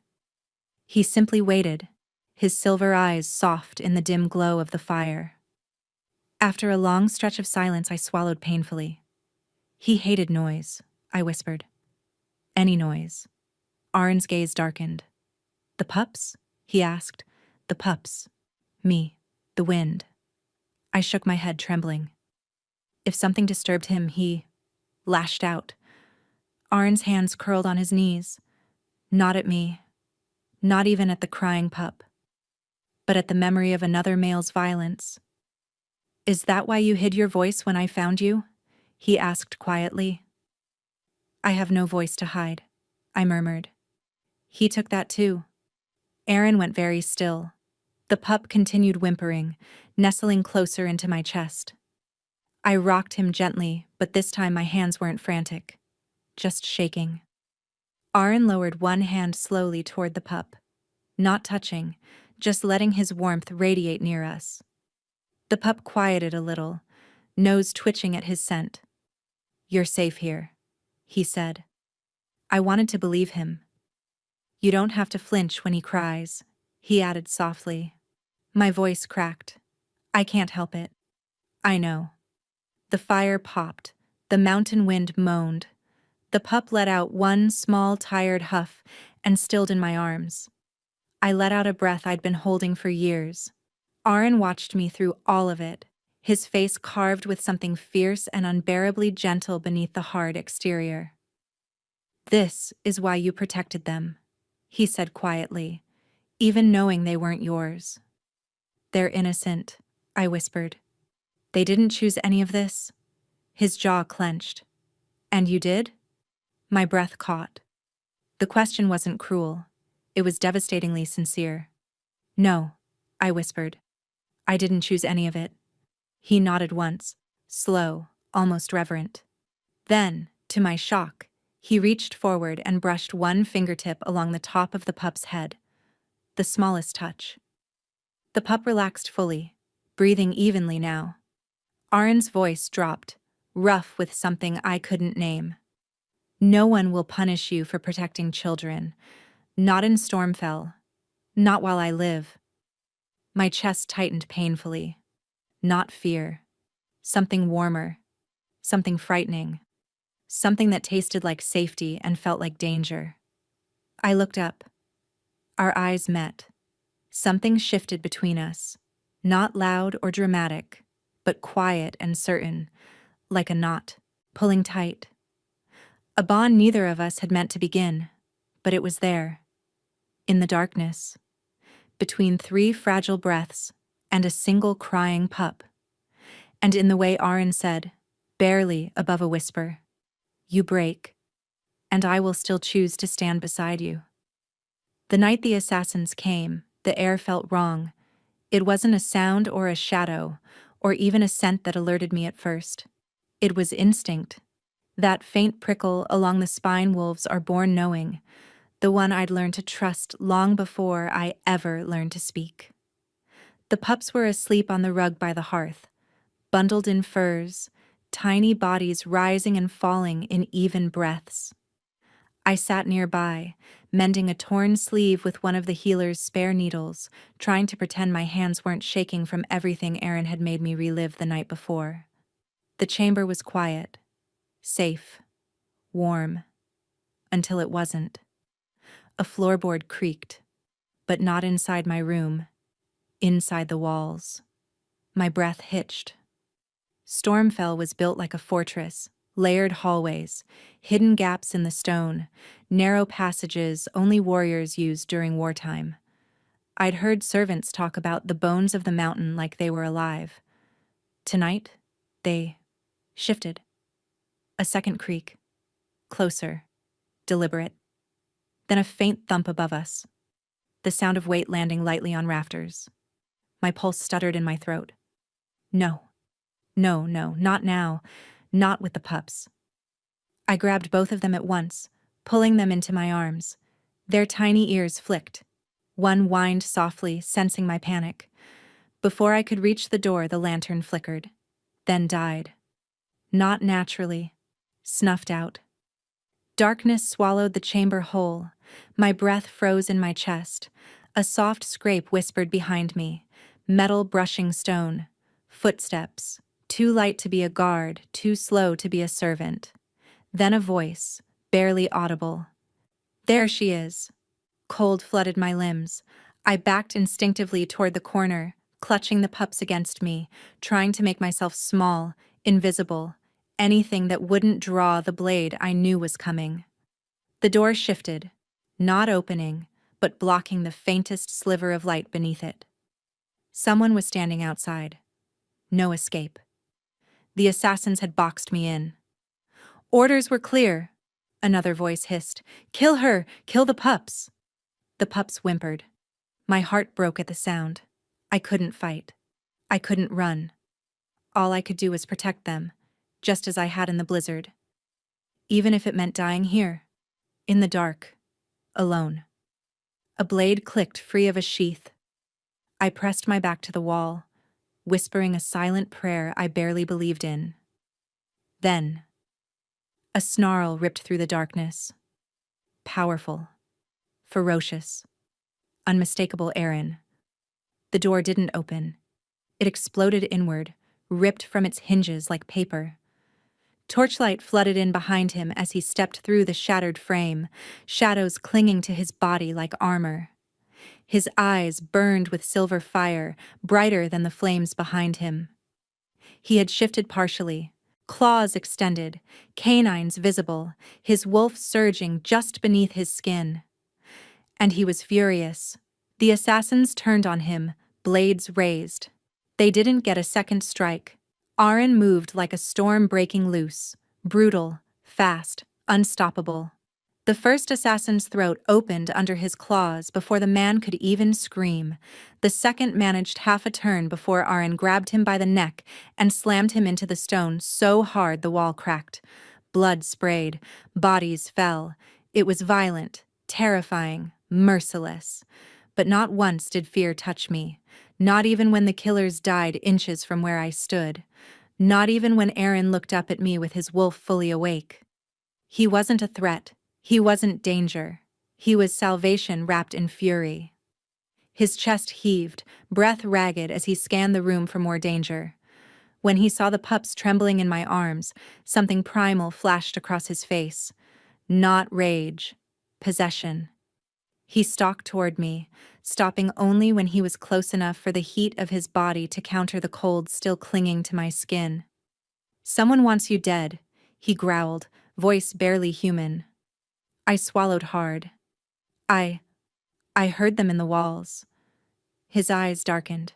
Speaker 1: He simply waited, his silver eyes soft in the dim glow of the fire. After a long stretch of silence, I swallowed painfully. "He hated noise," I whispered. "Any noise." Aaron's gaze darkened. "The pups?" he asked. "The pups. Me. The wind." I shook my head, trembling. If something disturbed him, he lashed out. Aaron's hands curled on his knees. Not at me, not even at the crying pup, but at the memory of another male's violence. Is that why you hid your voice when I found you? He asked quietly. I have no voice to hide, I murmured. He took that too. Aaron went very still. The pup continued whimpering, nestling closer into my chest. I rocked him gently, but this time my hands weren't frantic, just shaking. Aaron lowered one hand slowly toward the pup, not touching, just letting his warmth radiate near us. The pup quieted a little, nose twitching at his scent. You're safe here, he said. I wanted to believe him. You don't have to flinch when he cries, he added softly. My voice cracked. I can't help it. I know. The fire popped. The mountain wind moaned. The pup let out one small, tired huff and stilled in my arms. I let out a breath I'd been holding for years. Aaron watched me through all of it, his face carved with something fierce and unbearably gentle beneath the hard exterior. This is why you protected them, he said quietly, even knowing they weren't yours. They're innocent, I whispered. They didn't choose any of this? His jaw clenched. And you did? My breath caught. The question wasn't cruel. It was devastatingly sincere. No, I whispered. I didn't choose any of it. He nodded once, slow, almost reverent. Then, to my shock, he reached forward and brushed one fingertip along the top of the pup's head. The smallest touch. The pup relaxed fully, breathing evenly now. Aaron's voice dropped, rough with something I couldn't name. No one will punish you for protecting children. Not in Stormfell. Not while I live. My chest tightened painfully. Not fear. Something warmer. Something frightening. Something that tasted like safety and felt like danger. I looked up. Our eyes met. Something shifted between us. Not loud or dramatic, but quiet and certain, like a knot, pulling tight. A bond neither of us had meant to begin, but it was there. In the darkness. Between 3 fragile breaths and a single crying pup. And in the way Aaron said, barely above a whisper, you break, and I will still choose to stand beside you. The night the assassins came, the air felt wrong. It wasn't a sound or a shadow, or even a scent that alerted me at first. It was instinct. That faint prickle along the spine wolves are born knowing, the one I'd learned to trust long before I ever learned to speak. The pups were asleep on the rug by the hearth, bundled in furs, tiny bodies rising and falling in even breaths. I sat nearby, mending a torn sleeve with one of the healer's spare needles, trying to pretend my hands weren't shaking from everything Aaron had made me relive the night before. The chamber was quiet, safe, warm, until it wasn't. A floorboard creaked, but not inside my room, inside the walls. My breath hitched. Stormfell was built like a fortress, layered hallways, hidden gaps in the stone, narrow passages only warriors used during wartime. I'd heard servants talk about the bones of the mountain like they were alive. Tonight, they shifted. A second creak. Closer. Deliberate. Then a faint thump above us. The sound of weight landing lightly on rafters. My pulse stuttered in my throat. No. No, not now. Not with the pups. I grabbed both of them at once, pulling them into my arms. Their tiny ears flicked. One whined softly, sensing my panic. Before I could reach the door, the lantern flickered, then died. Not naturally. Snuffed out. Darkness swallowed the chamber whole. My breath froze in my chest. A soft scrape whispered behind me. Metal brushing stone. Footsteps. Too light to be a guard, too slow to be a servant. Then a voice, barely audible. There she is. Cold flooded my limbs. I backed instinctively toward the corner, clutching the pups against me, trying to make myself small, invisible, anything that wouldn't draw the blade I knew was coming. The door shifted. not opening, but blocking the faintest sliver of light beneath it. Someone was standing outside. No escape. The assassins had boxed me in. Orders were clear. Another voice hissed. Kill her! Kill the pups! The pups whimpered. My heart broke at the sound. I couldn't fight. I couldn't run. All I could do was protect them, just as I had in the blizzard. Even if it meant dying here, in the dark, alone. A blade clicked free of a sheath. I pressed my back to the wall, whispering a silent prayer I barely believed in. Then, a snarl ripped through the darkness. Powerful, ferocious, unmistakable Aaron. The door didn't open. It exploded inward, ripped from its hinges like paper. Torchlight flooded in behind him as he stepped through the shattered frame, shadows clinging to his body like armor. His eyes burned with silver fire, brighter than the flames behind him. He had shifted partially, claws extended, canines visible, his wolf surging just beneath his skin. And he was furious. The assassins turned on him, blades raised. They didn't get a second strike. Aaron moved like a storm breaking loose, brutal, fast, unstoppable. The first assassin's throat opened under his claws before the man could even scream. The second managed half a turn before Aaron grabbed him by the neck and slammed him into the stone so hard the wall cracked. Blood sprayed, bodies fell. It was violent, terrifying, merciless. But not once did fear touch me. Not even when the killers died inches from where I stood. Not even when Aaron looked up at me with his wolf fully awake. He wasn't a threat. He wasn't danger. He was salvation wrapped in fury. His chest heaved, breath ragged as he scanned the room for more danger. When he saw the pups trembling in my arms, something primal flashed across his face. Not rage. Possession. He stalked toward me, stopping only when he was close enough for the heat of his body to counter the cold still clinging to my skin. Someone wants you dead, he growled, voice barely human. I swallowed hard. I heard them in the walls. His eyes darkened.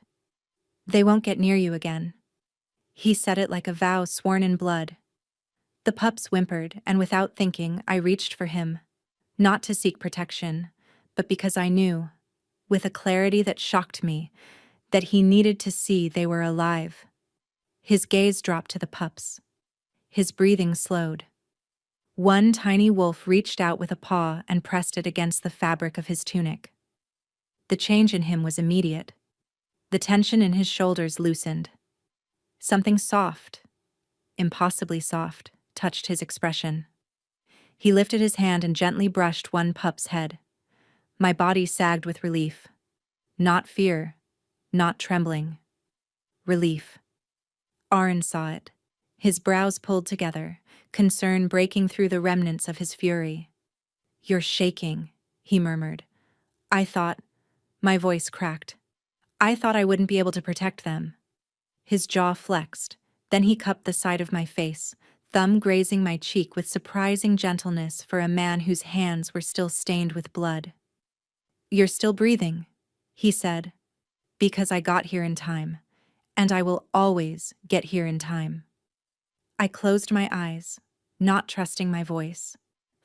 Speaker 1: They won't get near you again. He said it like a vow sworn in blood. The pups whimpered, and without thinking, I reached for him. Not to seek protection, but because I knew, with a clarity that shocked me, that he needed to see they were alive. His gaze dropped to the pups. His breathing slowed. One tiny wolf reached out with a paw and pressed it against the fabric of his tunic. The change in him was immediate. The tension in his shoulders loosened. Something soft, impossibly soft, touched his expression. He lifted his hand and gently brushed one pup's head. My body sagged with relief. Not fear, not trembling. Relief. Aaron saw it. His brows pulled together, concern breaking through the remnants of his fury. You're shaking, he murmured. I thought, my voice cracked. I thought I wouldn't be able to protect them. His jaw flexed, then he cupped the side of my face, thumb grazing my cheek with surprising gentleness for a man whose hands were still stained with blood. You're still breathing, he said, because I got here in time, and I will always get here in time. I closed my eyes, not trusting my voice.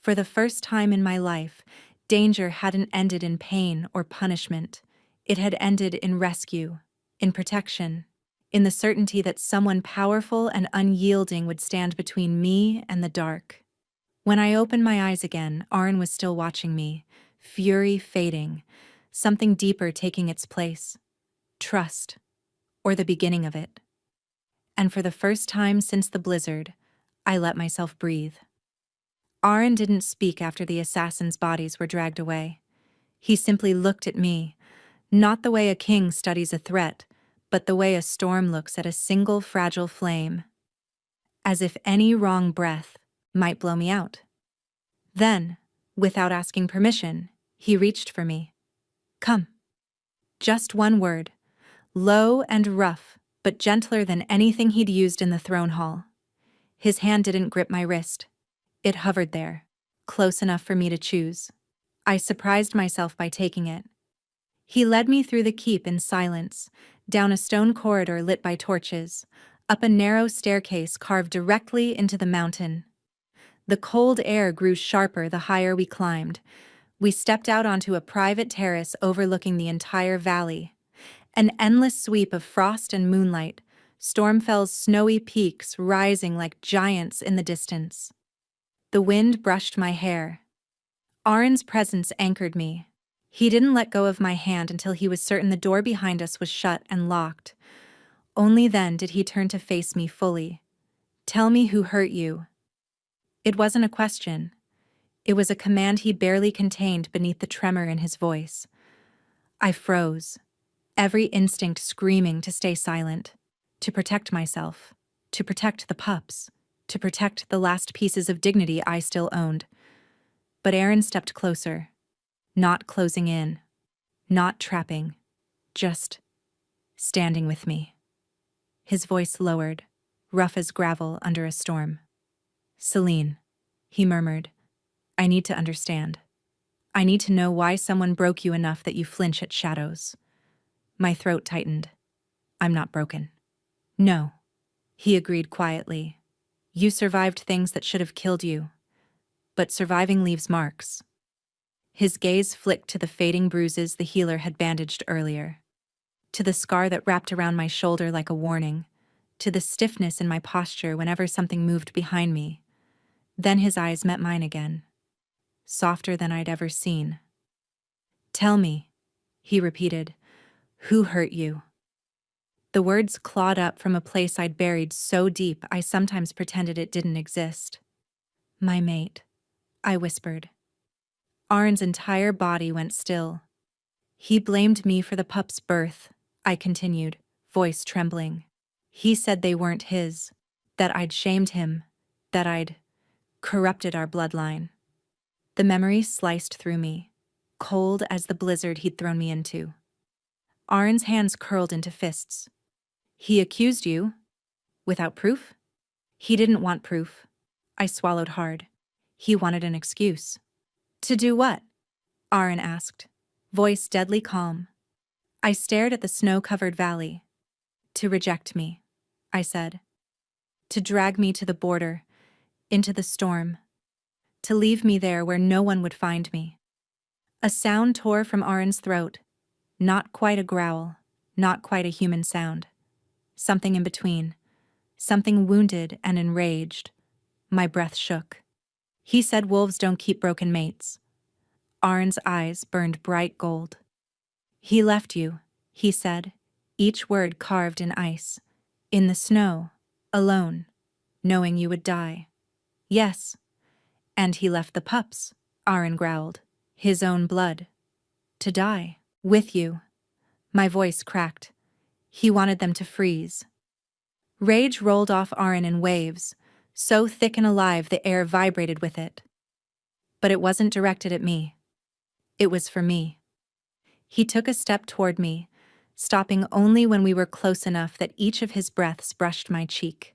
Speaker 1: For the first time in my life, danger hadn't ended in pain or punishment. It had ended in rescue, in protection, in the certainty that someone powerful and unyielding would stand between me and the dark. When I opened my eyes again, Aaron was still watching me, fury fading, something deeper taking its place. Trust, or the beginning of it. And for the first time since the blizzard, I let myself breathe. Aaron didn't speak after the assassins' bodies were dragged away. He simply looked at me, not the way a king studies a threat, but the way a storm looks at a single fragile flame, as if any wrong breath might blow me out. Then, without asking permission, he reached for me. Come. Just one word, low and rough, but gentler than anything he'd used in the throne hall. His hand didn't grip my wrist. It hovered there, close enough for me to choose. I surprised myself by taking it. He led me through the keep in silence, down a stone corridor lit by torches, up a narrow staircase carved directly into the mountain. The cold air grew sharper the higher we climbed. We stepped out onto a private terrace overlooking the entire valley. An endless sweep of frost and moonlight, Stormfell's snowy peaks rising like giants in the distance. The wind brushed my hair. Arin's presence anchored me. He didn't let go of my hand until he was certain the door behind us was shut and locked. Only then did he turn to face me fully. "Tell me who hurt you." It wasn't a question. It was a command he barely contained beneath the tremor in his voice. I froze, every instinct screaming to stay silent, to protect myself, to protect the pups, to protect the last pieces of dignity I still owned. But Aaron stepped closer, not closing in, not trapping, just standing with me. His voice lowered, rough as gravel under a storm. "Celine," he murmured, "I need to understand. I need to know why someone broke you enough that you flinch at shadows." My throat tightened. "I'm not broken." "No," he agreed quietly. "You survived things that should have killed you. But surviving leaves marks." His gaze flicked to the fading bruises the healer had bandaged earlier, to the scar that wrapped around my shoulder like a warning, to the stiffness in my posture whenever something moved behind me. Then his eyes met mine again, softer than I'd ever seen. "Tell me," he repeated, "who hurt you?" The words clawed up from a place I'd buried so deep I sometimes pretended it didn't exist. "My mate," I whispered. Arin's entire body went still. "He blamed me for the pup's birth," I continued, voice trembling. "He said they weren't his, that I'd shamed him, that I'd corrupted our bloodline." The memory sliced through me, cold as the blizzard he'd thrown me into. Arin's hands curled into fists. "He accused you? Without proof?" "He didn't want proof." I swallowed hard. "He wanted an excuse." "To do what?" Arin asked, voice deadly calm. I stared at the snow-covered valley. "To reject me," I said. "To drag me to the border, into the storm. To leave me there where no one would find me." A sound tore from Arin's throat. Not quite a growl, not quite a human sound. Something in between. Something wounded and enraged. My breath shook. "He said wolves don't keep broken mates." Arin's eyes burned bright gold. "He left you," he said, each word carved in ice. "In the snow, alone, knowing you would die." "Yes." "And he left the pups," Arin growled. "His own blood. To die. With you." My voice cracked. "He wanted them to freeze." Rage rolled off Arin in waves, so thick and alive the air vibrated with it. But it wasn't directed at me. It was for me. He took a step toward me, stopping only when we were close enough that each of his breaths brushed my cheek.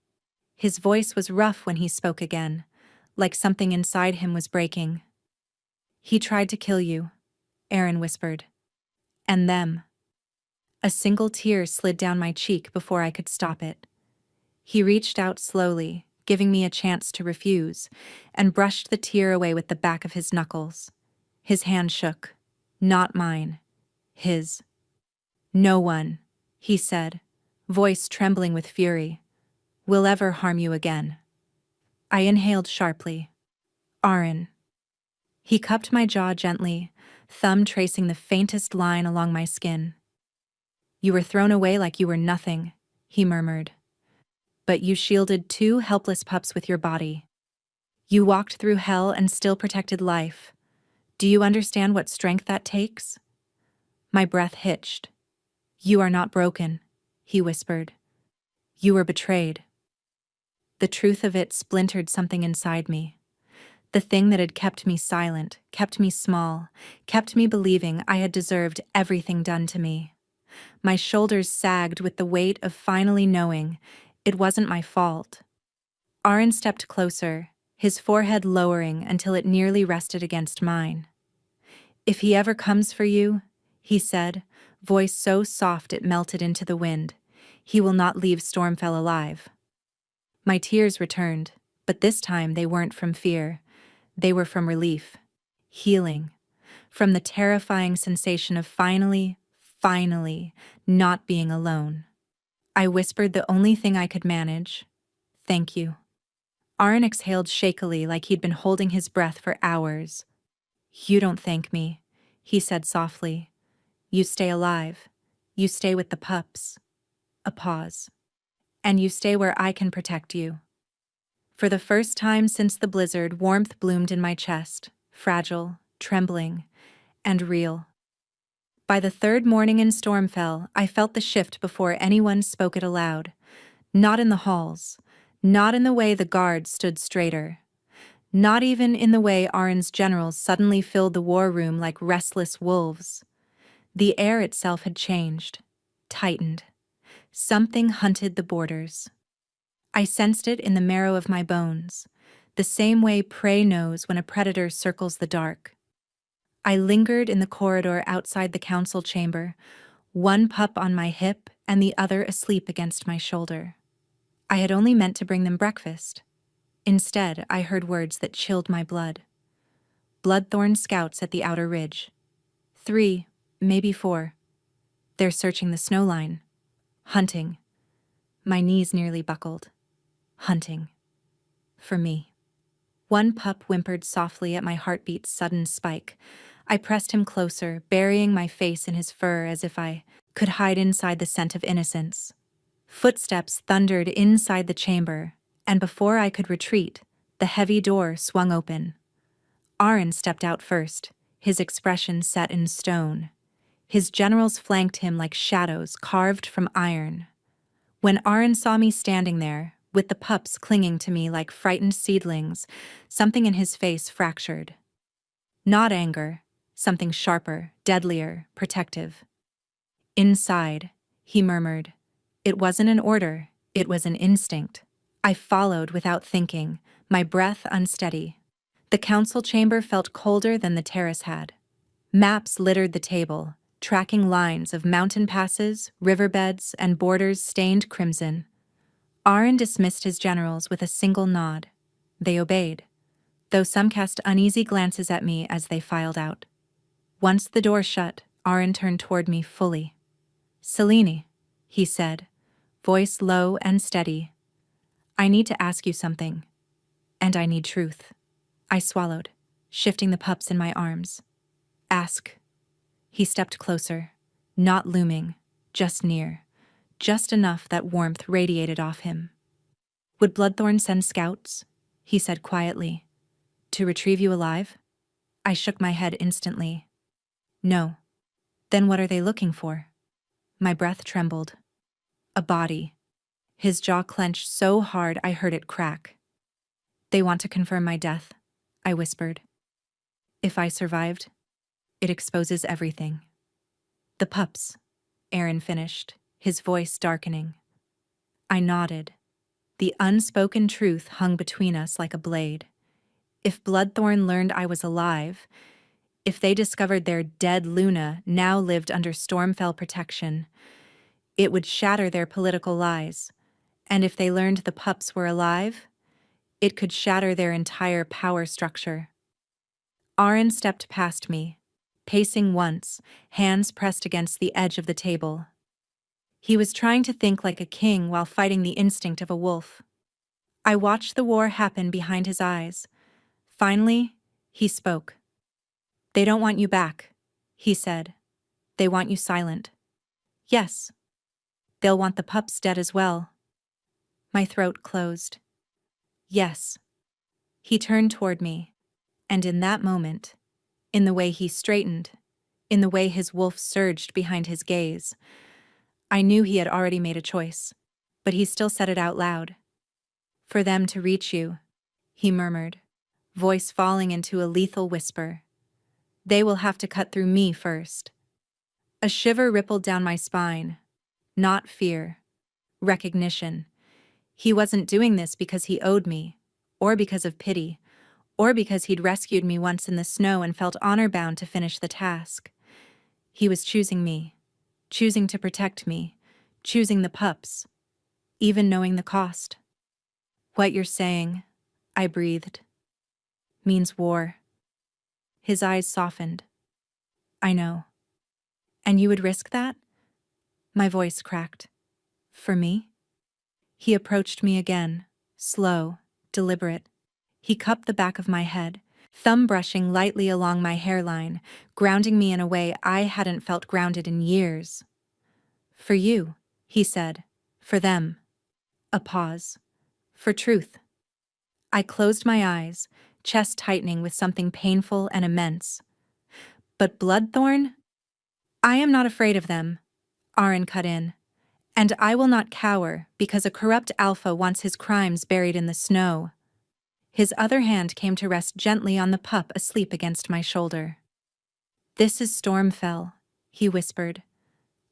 Speaker 1: His voice was rough when he spoke again, like something inside him was breaking. "He tried to kill you," Aaron whispered. "And them." A single tear slid down my cheek before I could stop it. He reached out slowly, giving me a chance to refuse, and brushed the tear away with the back of his knuckles. His hand shook. Not mine. His. "No one," he said, voice trembling with fury, "will ever harm you again." I inhaled sharply. "Arin." He cupped my jaw gently, thumb tracing the faintest line along my skin. "You were thrown away like you were nothing," he murmured. "But you shielded 2 helpless pups with your body. You walked through hell and still protected life. Do you understand what strength that takes?" My breath hitched. "You are not broken," he whispered. "You were betrayed." The truth of it splintered something inside me. The thing that had kept me silent, kept me small, kept me believing I had deserved everything done to me. My shoulders sagged with the weight of finally knowing it wasn't my fault. Arin stepped closer, his forehead lowering until it nearly rested against mine. If he ever comes for you, he said, voice so soft it melted into the wind, he will not leave Stormfell alive. My tears returned, but this time they weren't from fear. They were from relief, healing, from the terrifying sensation of finally not being alone. I whispered the only thing I could manage. Thank you. Arn exhaled shakily like he'd been holding his breath for hours. You don't thank me, he said softly. You stay alive. You stay with the pups. A pause. And you stay where I can protect you. For the first time since the blizzard, warmth bloomed in my chest, fragile, trembling, and real. By the third morning in Stormfell, I felt the shift before anyone spoke it aloud. Not in the halls, not in the way the guards stood straighter, not even in the way Arryn's generals suddenly filled the war room like restless wolves. The air itself had changed, tightened. Something hunted the borders. I sensed it in the marrow of my bones, the same way prey knows when a predator circles the dark. I lingered in the corridor outside the council chamber, one pup on my hip and the other asleep against my shoulder. I had only meant to bring them breakfast. Instead, I heard words that chilled my blood. Bloodthorn scouts at the outer ridge. 3, maybe 4. They're searching the snowline. Hunting. My knees nearly buckled. Hunting. For me. One pup whimpered softly at my heartbeat's sudden spike. I pressed him closer, burying my face in his fur as if I could hide inside the scent of innocence. Footsteps thundered inside the chamber, and before I could retreat, the heavy door swung open. Arryn stepped out first, his expression set in stone. His generals flanked him like shadows carved from iron. When Arryn saw me standing there, with the pups clinging to me like frightened seedlings, something in his face fractured. Not anger, something sharper, deadlier, protective. Inside, he murmured. It wasn't an order, it was an instinct. I followed without thinking, my breath unsteady. The council chamber felt colder than the terrace had. Maps littered the table, tracking lines of mountain passes, riverbeds, and borders stained crimson. Arryn dismissed his generals with a single nod. They obeyed, though some cast uneasy glances at me as they filed out. Once the door shut, Arryn turned toward me fully. Selene, he said, voice low and steady. I need to ask you something, and I need truth. I swallowed, shifting the pups in my arms. Ask. He stepped closer, not looming, just near, just enough that warmth radiated off him. Would Bloodthorn send scouts? He said quietly. To retrieve you alive? I shook my head instantly. No. Then what are they looking for? My breath trembled. A body. His jaw clenched so hard I heard it crack. They want to confirm my death, I whispered. If I survived, it exposes everything. The pups, Arryn finished, his voice darkening. I nodded. The unspoken truth hung between us like a blade. If Bloodthorn learned I was alive, if they discovered their dead Luna now lived under Stormfell protection, it would shatter their political lies. And if they learned the pups were alive, it could shatter their entire power structure. Arryn stepped past me, pacing once, hands pressed against the edge of the table. He was trying to think like a king while fighting the instinct of a wolf. I watched the war happen behind his eyes. Finally, he spoke. They don't want you back, he said. They want you silent. Yes. They'll want the pups dead as well. My throat closed. Yes. He turned toward me, and in that moment, in the way he straightened, in the way his wolf surged behind his gaze, I knew he had already made a choice, but he still said it out loud. For them to reach you, he murmured, voice falling into a lethal whisper. They will have to cut through me first. A shiver rippled down my spine. Not fear. Recognition. He wasn't doing this because he owed me, or because of pity, or because he'd rescued me once in the snow and felt honor-bound to finish the task. He was choosing me, choosing to protect me, choosing the pups, even knowing the cost. What you're saying, I breathed, means war. His eyes softened. I know. And you would risk that? My voice cracked. For me? He approached me again, slow, deliberate. He cupped the back of my head, thumb brushing lightly along my hairline, grounding me in a way I hadn't felt grounded in years. For you, he said. For them. A pause. For truth. I closed my eyes, chest tightening with something painful and immense. But Bloodthorn? I am not afraid of them, Aaron cut in. And I will not cower because a corrupt alpha wants his crimes buried in the snow. His other hand came to rest gently on the pup asleep against my shoulder. This is Stormfell, he whispered,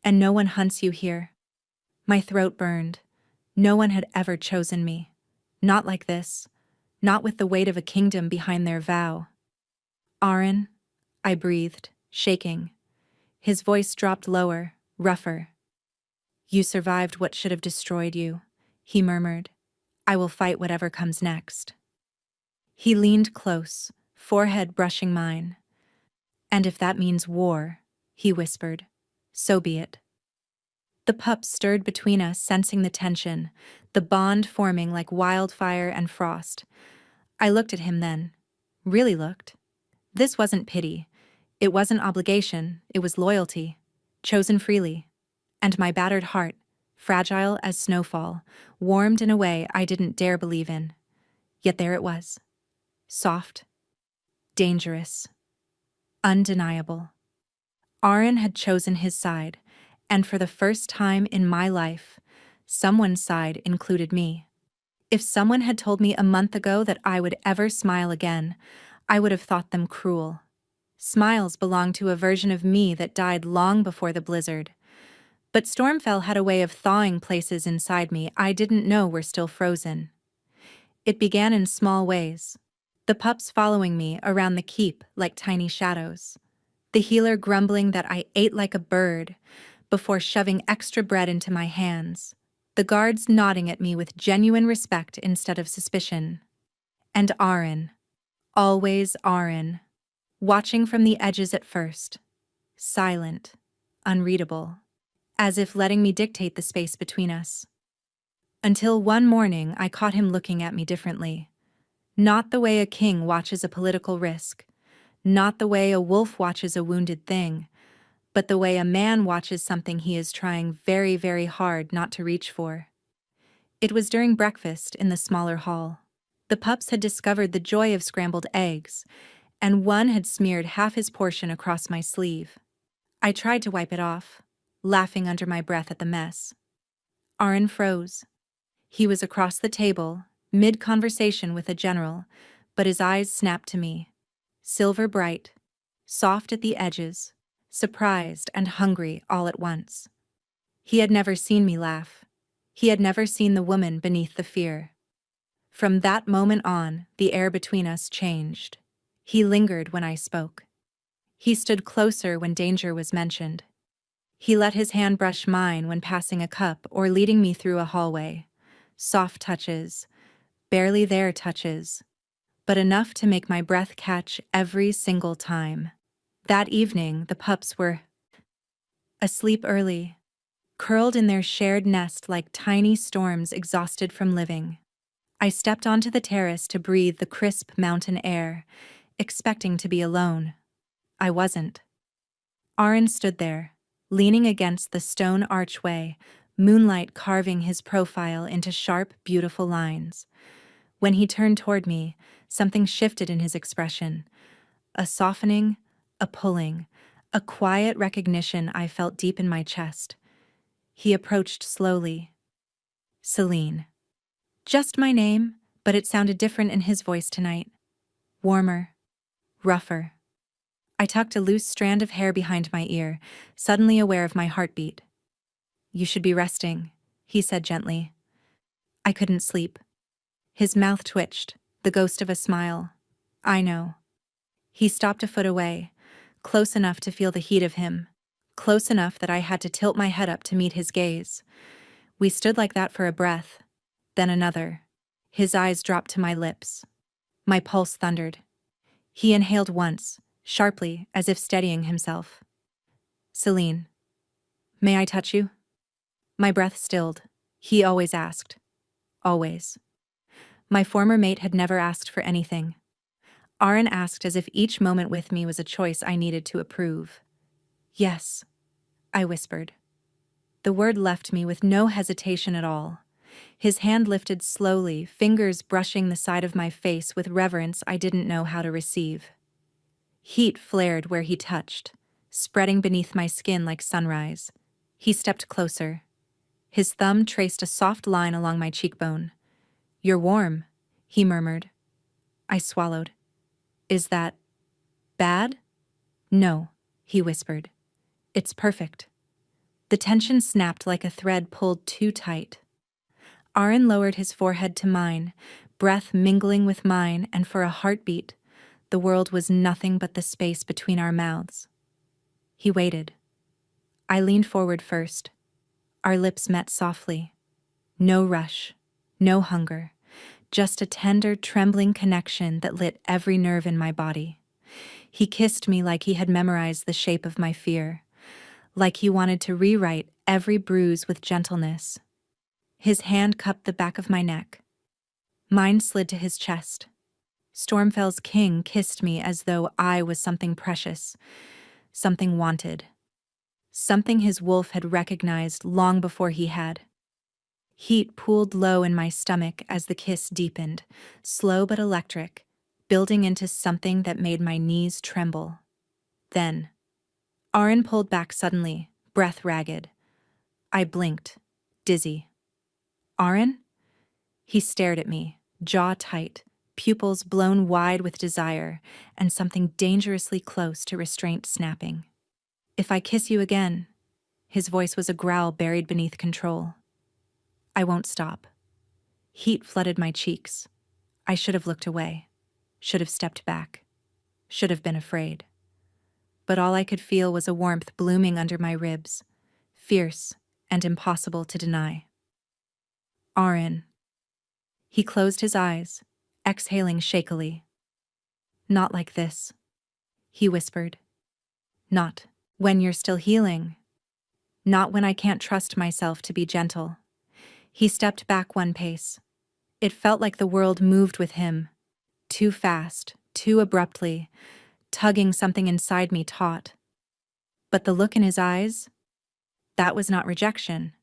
Speaker 1: and no one hunts you here. My throat burned. No one had ever chosen me. Not like this. Not with the weight of a kingdom behind their vow. Aaron, I breathed, shaking. His voice dropped lower, rougher. You survived what should have destroyed you, he murmured. I will fight whatever comes next. He leaned close, forehead brushing mine. And if that means war, he whispered, so be it. The pup stirred between us, sensing the tension, the bond forming like wildfire and frost. I looked at him then. Really looked. This wasn't pity. It wasn't obligation. It was loyalty. Chosen freely. And my battered heart, fragile as snowfall, warmed in a way I didn't dare believe in. Yet there it was. Soft. Dangerous. Undeniable. Aaron had chosen his side, and for the first time in my life, someone's side included me. If someone had told me a month ago that I would ever smile again, I would have thought them cruel. Smiles belonged to a version of me that died long before the blizzard. But Stormfell had a way of thawing places inside me I didn't know were still frozen. It began in small ways. The pups following me around the keep like tiny shadows. The healer grumbling that I ate like a bird before shoving extra bread into my hands. The guards nodding at me with genuine respect instead of suspicion. And Aaron. Always Aaron. Watching from the edges at first. Silent. Unreadable. As if letting me dictate the space between us. Until one morning I caught him looking at me differently. Not the way a king watches a political risk. Not the way a wolf watches a wounded thing. But the way a man watches something he is trying very, very hard not to reach for. It was during breakfast in the smaller hall. The pups had discovered the joy of scrambled eggs, and one had smeared half his portion across my sleeve. I tried to wipe it off, laughing under my breath at the mess. Aaron froze. He was across the table, mid-conversation with a general, but his eyes snapped to me. Silver bright, soft at the edges, surprised and hungry all at once. He had never seen me laugh. He had never seen the woman beneath the fear. From that moment on, the air between us changed. He lingered when I spoke. He stood closer when danger was mentioned. He let his hand brush mine when passing a cup or leading me through a hallway. Soft touches, barely there touches, but enough to make my breath catch every single time. That evening, the pups were asleep early, curled in their shared nest like tiny storms exhausted from living. I stepped onto the terrace to breathe the crisp mountain air, expecting to be alone. I wasn't. Aaron stood there, leaning against the stone archway, moonlight carving his profile into sharp, beautiful lines. When he turned toward me, something shifted in his expression. A softening, a pulling, a quiet recognition I felt deep in my chest. He approached slowly. Celine. Just my name, but it sounded different in his voice tonight. Warmer. Rougher. I tucked a loose strand of hair behind my ear, suddenly aware of my heartbeat. You should be resting, he said gently. I couldn't sleep. His mouth twitched, the ghost of a smile. I know. He stopped a foot away, close enough to feel the heat of him, close enough that I had to tilt my head up to meet his gaze. We stood like that for a breath, then another. His eyes dropped to my lips. My pulse thundered. He inhaled once, sharply, as if steadying himself. Celine, may I touch you? My breath stilled. He always asked. Always. My former mate had never asked for anything. Aaron asked as if each moment with me was a choice I needed to approve. Yes, I whispered. The word left me with no hesitation at all. His hand lifted slowly, fingers brushing the side of my face with reverence I didn't know how to receive. Heat flared where he touched, spreading beneath my skin like sunrise. He stepped closer. His thumb traced a soft line along my cheekbone. "You're warm," he murmured. I swallowed. "Is that bad?" "No," he whispered. "It's perfect." The tension snapped like a thread pulled too tight. Aaron lowered his forehead to mine, breath mingling with mine, and for a heartbeat, the world was nothing but the space between our mouths. He waited. I leaned forward first. Our lips met softly. No rush, no hunger, just a tender, trembling connection that lit every nerve in my body. He kissed me like he had memorized the shape of my fear, like he wanted to rewrite every bruise with gentleness. His hand cupped the back of my neck. Mine slid to his chest. Stormfell's king kissed me as though I was something precious, something wanted, something his wolf had recognized long before he had. Heat pooled low in my stomach as the kiss deepened, slow but electric, building into something that made my knees tremble. Then, Aaron pulled back suddenly, breath ragged. I blinked, dizzy. "Aaron?" He stared at me, jaw tight, pupils blown wide with desire, and something dangerously close to restraint snapping. "If I kiss you again," his voice was a growl buried beneath control, "I won't stop." Heat flooded my cheeks. I should have looked away, should have stepped back, should have been afraid. But all I could feel was a warmth blooming under my ribs, fierce and impossible to deny. "Aaron." He closed his eyes, exhaling shakily. "Not like this," he whispered. "Not when you're still healing. Not when I can't trust myself to be gentle." He stepped back one pace. It felt like the world moved with him, too fast, too abruptly, tugging something inside me taut. But the look in his eyes, that was not rejection.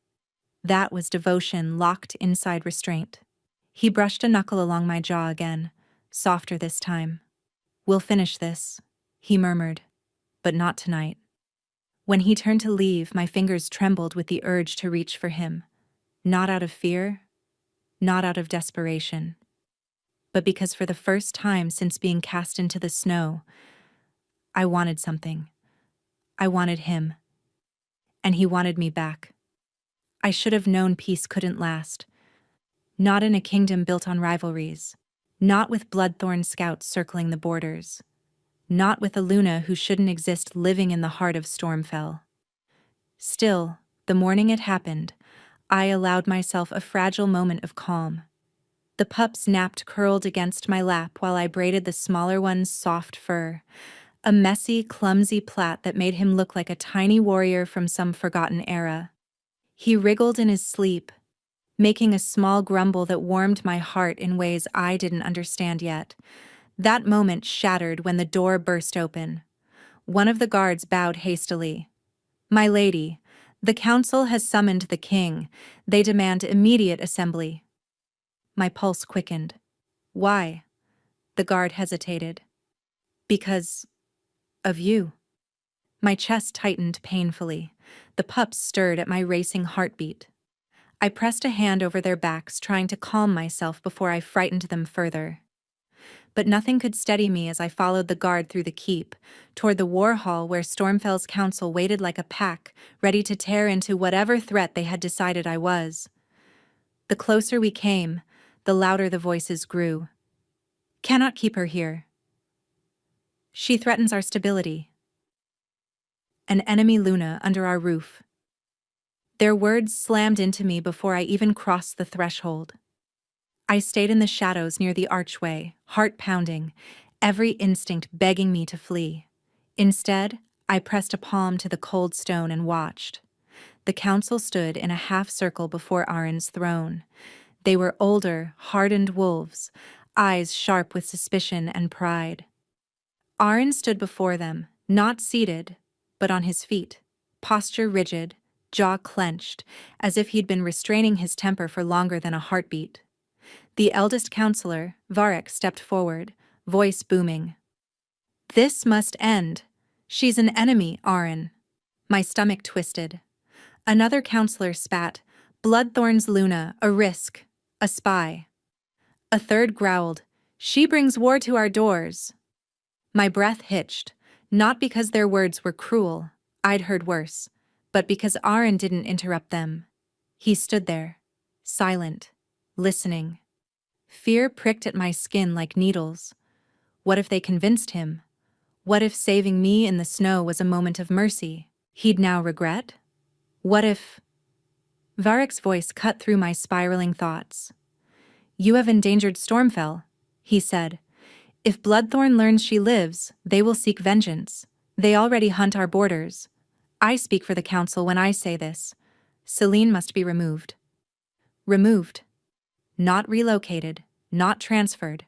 Speaker 1: That was devotion locked inside restraint. He brushed a knuckle along my jaw again, softer this time. "We'll finish this," he murmured, "but not tonight." When he turned to leave, my fingers trembled with the urge to reach for him. Not out of fear, not out of desperation, but because for the first time since being cast into the snow, I wanted something. I wanted him. And he wanted me back. I should have known peace couldn't last. Not in a kingdom built on rivalries. Not with bloodthorn scouts circling the borders. Not with a Luna who shouldn't exist living in the heart of Stormfell. Still, the morning it happened, I allowed myself a fragile moment of calm. The pups napped curled against my lap while I braided the smaller one's soft fur, a messy, clumsy plait that made him look like a tiny warrior from some forgotten era. He wriggled in his sleep, making a small grumble that warmed my heart in ways I didn't understand yet. That moment shattered when the door burst open. One of the guards bowed hastily. "My lady, the council has summoned the king. They demand immediate assembly." My pulse quickened. "Why?" The guard hesitated. "Because of you." My chest tightened painfully. The pups stirred at my racing heartbeat. I pressed a hand over their backs, trying to calm myself before I frightened them further. But nothing could steady me as I followed the guard through the keep, toward the war hall where Stormfell's council waited like a pack, ready to tear into whatever threat they had decided I was. The closer we came, the louder the voices grew. "Cannot keep her here. She threatens our stability. An enemy Luna under our roof. Their words slammed into me before I even crossed the threshold. I stayed in the shadows near the archway, heart pounding, every instinct begging me to flee. Instead, I pressed a palm to the cold stone and watched. The council stood in a half-circle before Arin's throne. They were older, hardened wolves, eyes sharp with suspicion and pride. Arin stood before them, not seated, but on his feet, posture rigid, jaw clenched, as if he'd been restraining his temper for longer than a heartbeat. The eldest counselor, Varek, stepped forward, voice booming. "This must end. She's an enemy, Arin." My stomach twisted. Another counselor spat, "Bloodthorn's Luna, a risk, a spy." A third growled, "She brings war to our doors." My breath hitched, not because their words were cruel, I'd heard worse, but because Arin didn't interrupt them. He stood there, silent, listening. Fear pricked at my skin like needles. What if they convinced him? What if saving me in the snow was a moment of mercy he'd now regret? What if... Varek's voice cut through my spiraling thoughts. "You have endangered Stormfell," he said. "If Bloodthorn learns she lives, they will seek vengeance. They already hunt our borders. I speak for the council when I say this. Selene must be removed." Removed. Not relocated, not transferred.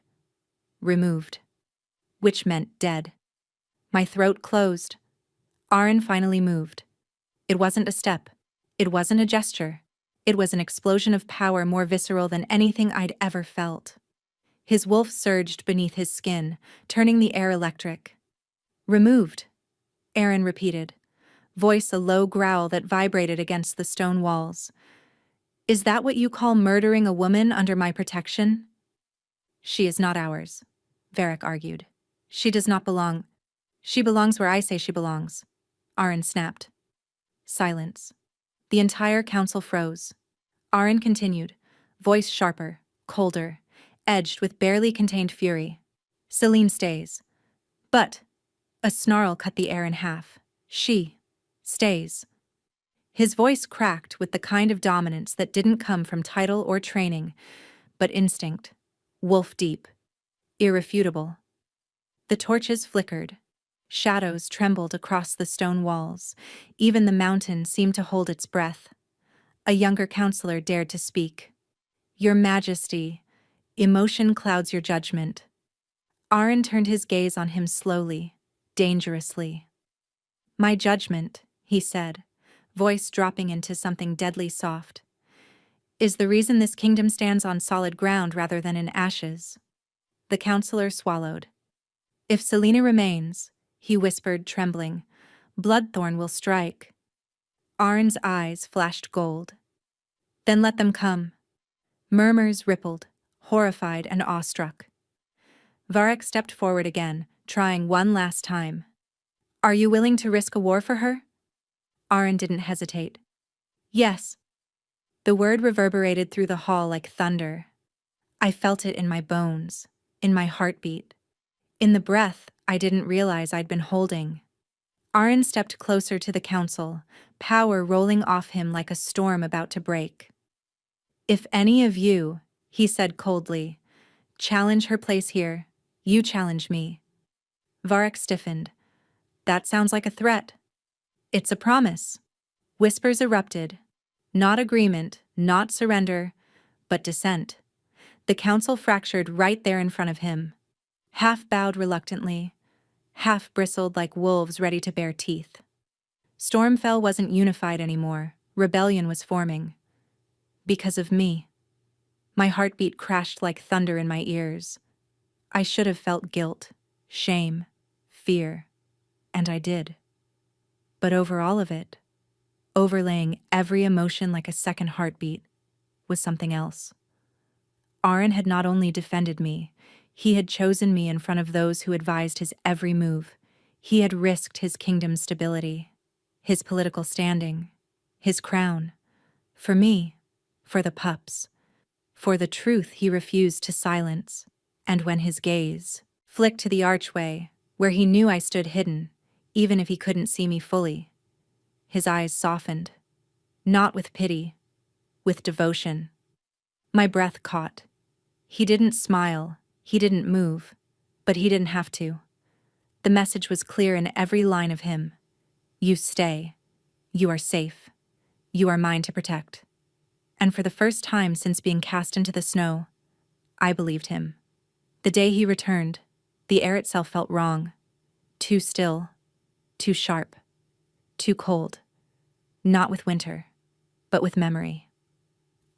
Speaker 1: Removed. Which meant dead. My throat closed. Arin finally moved. It wasn't a step. It wasn't a gesture. It was an explosion of power more visceral than anything I'd ever felt. His wolf surged beneath his skin, turning the air electric. "Removed," Arin repeated, voice a low growl that vibrated against the stone walls. "Is that what you call murdering a woman under my protection?" "She is not ours," Varek argued. "She does not belong. She belongs where I say she belongs," Arin snapped. Silence. The entire council froze. Arin continued, voice sharper, colder, edged with barely contained fury. "Selene stays. But..." A snarl cut the air in half. "She stays." His voice cracked with the kind of dominance that didn't come from title or training, but instinct. Wolf deep. Irrefutable. The torches flickered. Shadows trembled across the stone walls. Even the mountain seemed to hold its breath. A younger counselor dared to speak. "Your Majesty, emotion clouds your judgment." Arin turned his gaze on him slowly, dangerously. "My judgment," he said, voice dropping into something deadly soft, "is the reason this kingdom stands on solid ground rather than in ashes." The counselor swallowed. "If Selena remains," he whispered, trembling, "Bloodthorn will strike." Arin's eyes flashed gold. "Then let them come." Murmurs rippled, horrified and awestruck. Varek stepped forward again, trying one last time. "Are you willing to risk a war for her?" Arin didn't hesitate. "Yes." The word reverberated through the hall like thunder. I felt it in my bones, in my heartbeat, in the breath I didn't realize I'd been holding. Arin stepped closer to the council, power rolling off him like a storm about to break. "If any of you," he said coldly, "challenge her place here, you challenge me." Varek stiffened. "That sounds like a threat." "It's a promise." Whispers erupted. Not agreement, not surrender, but dissent. The council fractured right there in front of him. Half bowed reluctantly, half bristled like wolves ready to bare teeth. Stormfell wasn't unified anymore. Rebellion was forming. Because of me. My heartbeat crashed like thunder in my ears. I should have felt guilt, shame, fear, and I did. But over all of it, overlaying every emotion like a second heartbeat, was something else. Arin had not only defended me, he had chosen me in front of those who advised his every move. He had risked his kingdom's stability, his political standing, his crown. For me, for the pups, for the truth he refused to silence. And when his gaze flicked to the archway, where he knew I stood hidden, even if he couldn't see me fully. His eyes softened, not with pity, with devotion. My breath caught. He didn't smile, he didn't move, but he didn't have to. The message was clear in every line of him. You stay. You are safe. You are mine to protect. And for the first time since being cast into the snow, I believed him. The day he returned, the air itself felt wrong. Too still, too sharp, too cold. Not with winter, but with memory.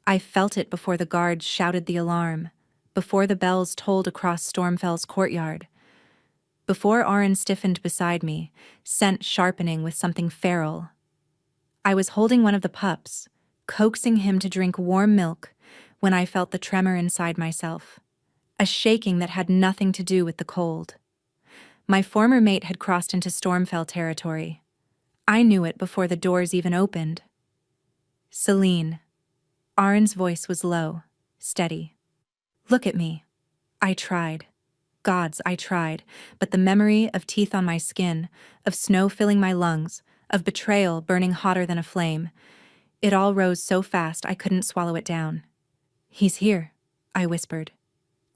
Speaker 1: I felt it before the guards shouted the alarm, before the bells tolled across Stormfell's courtyard, before Arin stiffened beside me, scent sharpening with something feral. I was holding one of the pups, coaxing him to drink warm milk, when I felt the tremor inside myself, a shaking that had nothing to do with the cold. My former mate had crossed into Stormfell territory. I knew it before the doors even opened. Celine. Arin's voice was low, steady. Look at me. I tried. Gods, I tried, but the memory of teeth on my skin, of snow filling my lungs, of betrayal burning hotter than a flame, it all rose so fast I couldn't swallow it down. He's here, I whispered.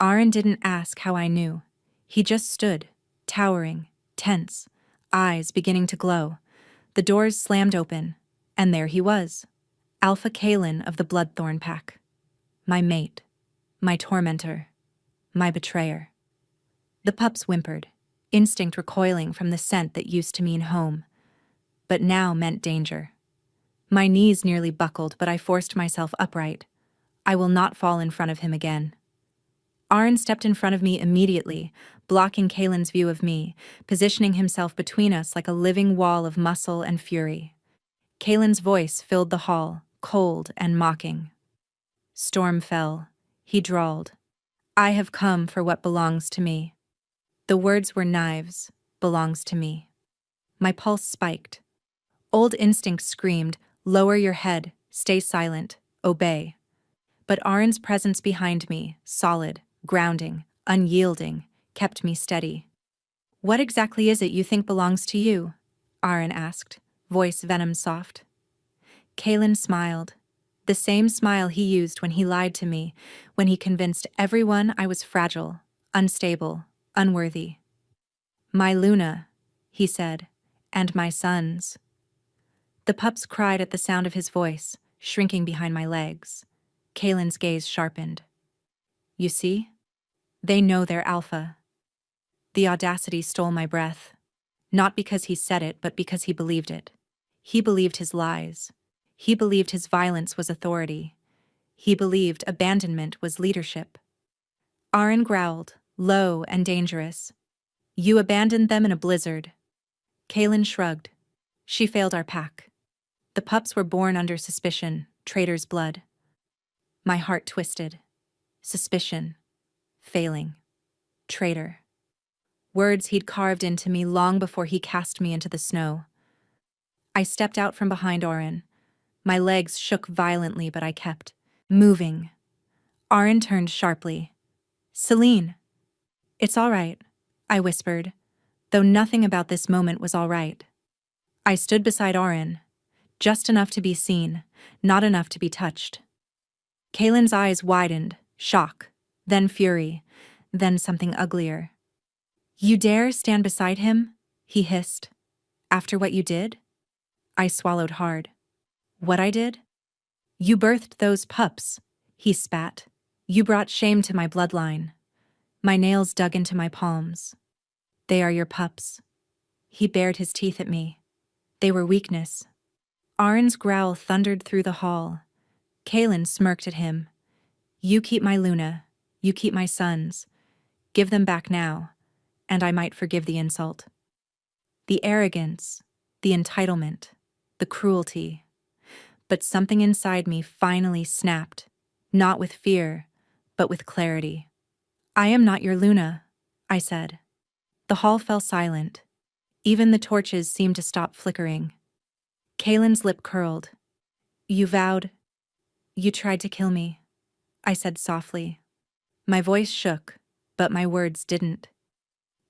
Speaker 1: Arin didn't ask how I knew. He just stood, towering, tense, eyes beginning to glow. The doors slammed open, and there he was, Alpha Kalen of the Bloodthorn Pack. My mate, my tormentor, my betrayer. The pups whimpered, instinct recoiling from the scent that used to mean home, but now meant danger. My knees nearly buckled, but I forced myself upright. I will not fall in front of him again. Arin stepped in front of me immediately, blocking Kalen's view of me, positioning himself between us like a living wall of muscle and fury. Kalen's voice filled the hall, cold and mocking. Storm fell, he drawled. I have come for what belongs to me. The words were knives, belongs to me. My pulse spiked. Old instinct screamed, lower your head, stay silent, obey. But Arin's presence behind me, solid, grounding, unyielding, kept me steady. What exactly is it you think belongs to you? Arin asked, voice venom soft. Kalen smiled, the same smile he used when he lied to me, when he convinced everyone I was fragile, unstable, unworthy. My Luna, he said, and my sons. The pups cried at the sound of his voice, shrinking behind my legs. Kalen's gaze sharpened. You see? They know they're alpha. The audacity stole my breath. Not because he said it, but because he believed it. He believed his lies. He believed his violence was authority. He believed abandonment was leadership. Arin growled, low and dangerous. You abandoned them in a blizzard. Kalen shrugged. She failed our pack. The pups were born under suspicion, traitor's blood. My heart twisted. Suspicion. Failing. Traitor. Words he'd carved into me long before he cast me into the snow. I stepped out from behind Arin. My legs shook violently, but I kept moving. Arin turned sharply. Celine. It's all right, I whispered, though nothing about this moment was all right. I stood beside Arin, just enough to be seen, not enough to be touched. Kalen's eyes widened, shock, then fury, then something uglier. You dare stand beside him? He hissed. After what you did? I swallowed hard. What I did? You birthed those pups, he spat. You brought shame to my bloodline. My nails dug into my palms. They are your pups. He bared his teeth at me. They were weakness. Arin's growl thundered through the hall. Kalen smirked at him. You keep my Luna. You keep my sons. Give them back now, and I might forgive the insult. The arrogance, the entitlement, the cruelty. But something inside me finally snapped, not with fear, but with clarity. I am not your Luna, I said. The hall fell silent. Even the torches seemed to stop flickering. Kalen's lip curled. You vowed. You tried to kill me, I said softly. My voice shook, but my words didn't.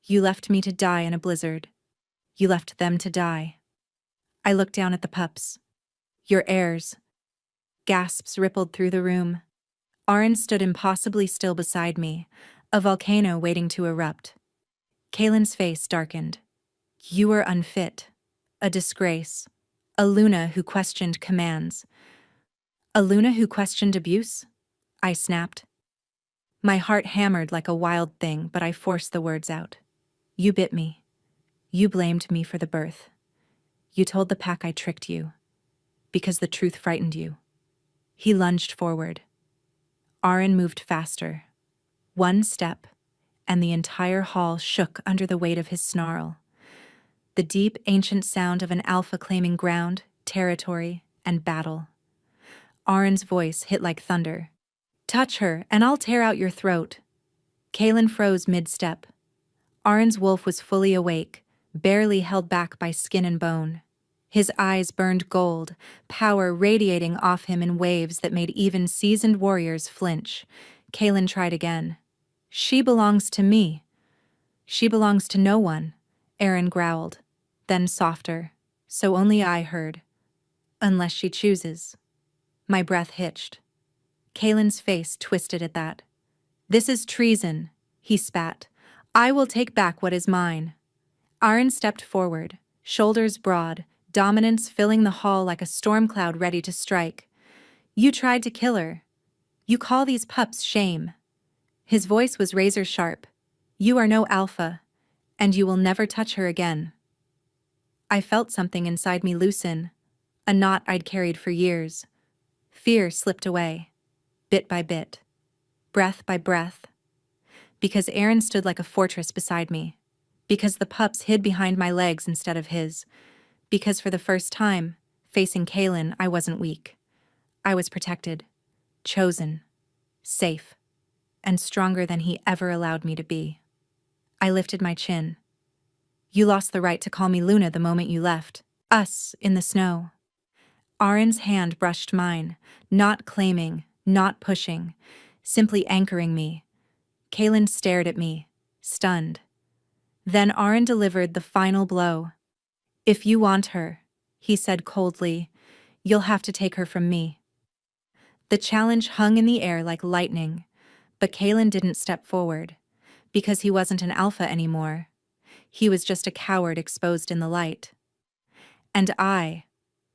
Speaker 1: You left me to die in a blizzard. You left them to die. I looked down at the pups. Your heirs. Gasps rippled through the room. Aaron stood impossibly still beside me, a volcano waiting to erupt. Kaylin's face darkened. You were unfit. A disgrace. A Luna who questioned commands. A Luna who questioned abuse? I snapped. My heart hammered like a wild thing, but I forced the words out. You bit me. You blamed me for the birth. You told the pack I tricked you. Because the truth frightened you. He lunged forward. Aaron moved faster. One step, and the entire hall shook under the weight of his snarl. The deep, ancient sound of an alpha claiming ground, territory, and battle. Aaron's voice hit like thunder. Touch her, and I'll tear out your throat. Kaylin froze mid-step. Aaron's wolf was fully awake, barely held back by skin and bone. His eyes burned gold, power radiating off him in waves that made even seasoned warriors flinch. Kaylin tried again. She belongs to me. She belongs to no one, Aaron growled, then softer, so only I heard. Unless she chooses. My breath hitched. Kaylin's face twisted at that. This is treason, he spat. I will take back what is mine. Aaron stepped forward, shoulders broad, dominance filling the hall like a storm cloud ready to strike. You tried to kill her. You call these pups shame. His voice was razor sharp. You are no alpha, and you will never touch her again. I felt something inside me loosen, a knot I'd carried for years. Fear slipped away, bit by bit, breath by breath. Because Aaron stood like a fortress beside me. Because the pups hid behind my legs instead of his. Because for the first time, facing Kaylin, I wasn't weak. I was protected, chosen, safe, and stronger than he ever allowed me to be. I lifted my chin. You lost the right to call me Luna the moment you left. Us, in the snow. Aaron's hand brushed mine, not claiming, not pushing, simply anchoring me. Kaylin stared at me, stunned. Then Aaron delivered the final blow. If you want her, he said coldly, you'll have to take her from me. The challenge hung in the air like lightning, but Kaylin didn't step forward, because he wasn't an alpha anymore. He was just a coward exposed in the light. And I,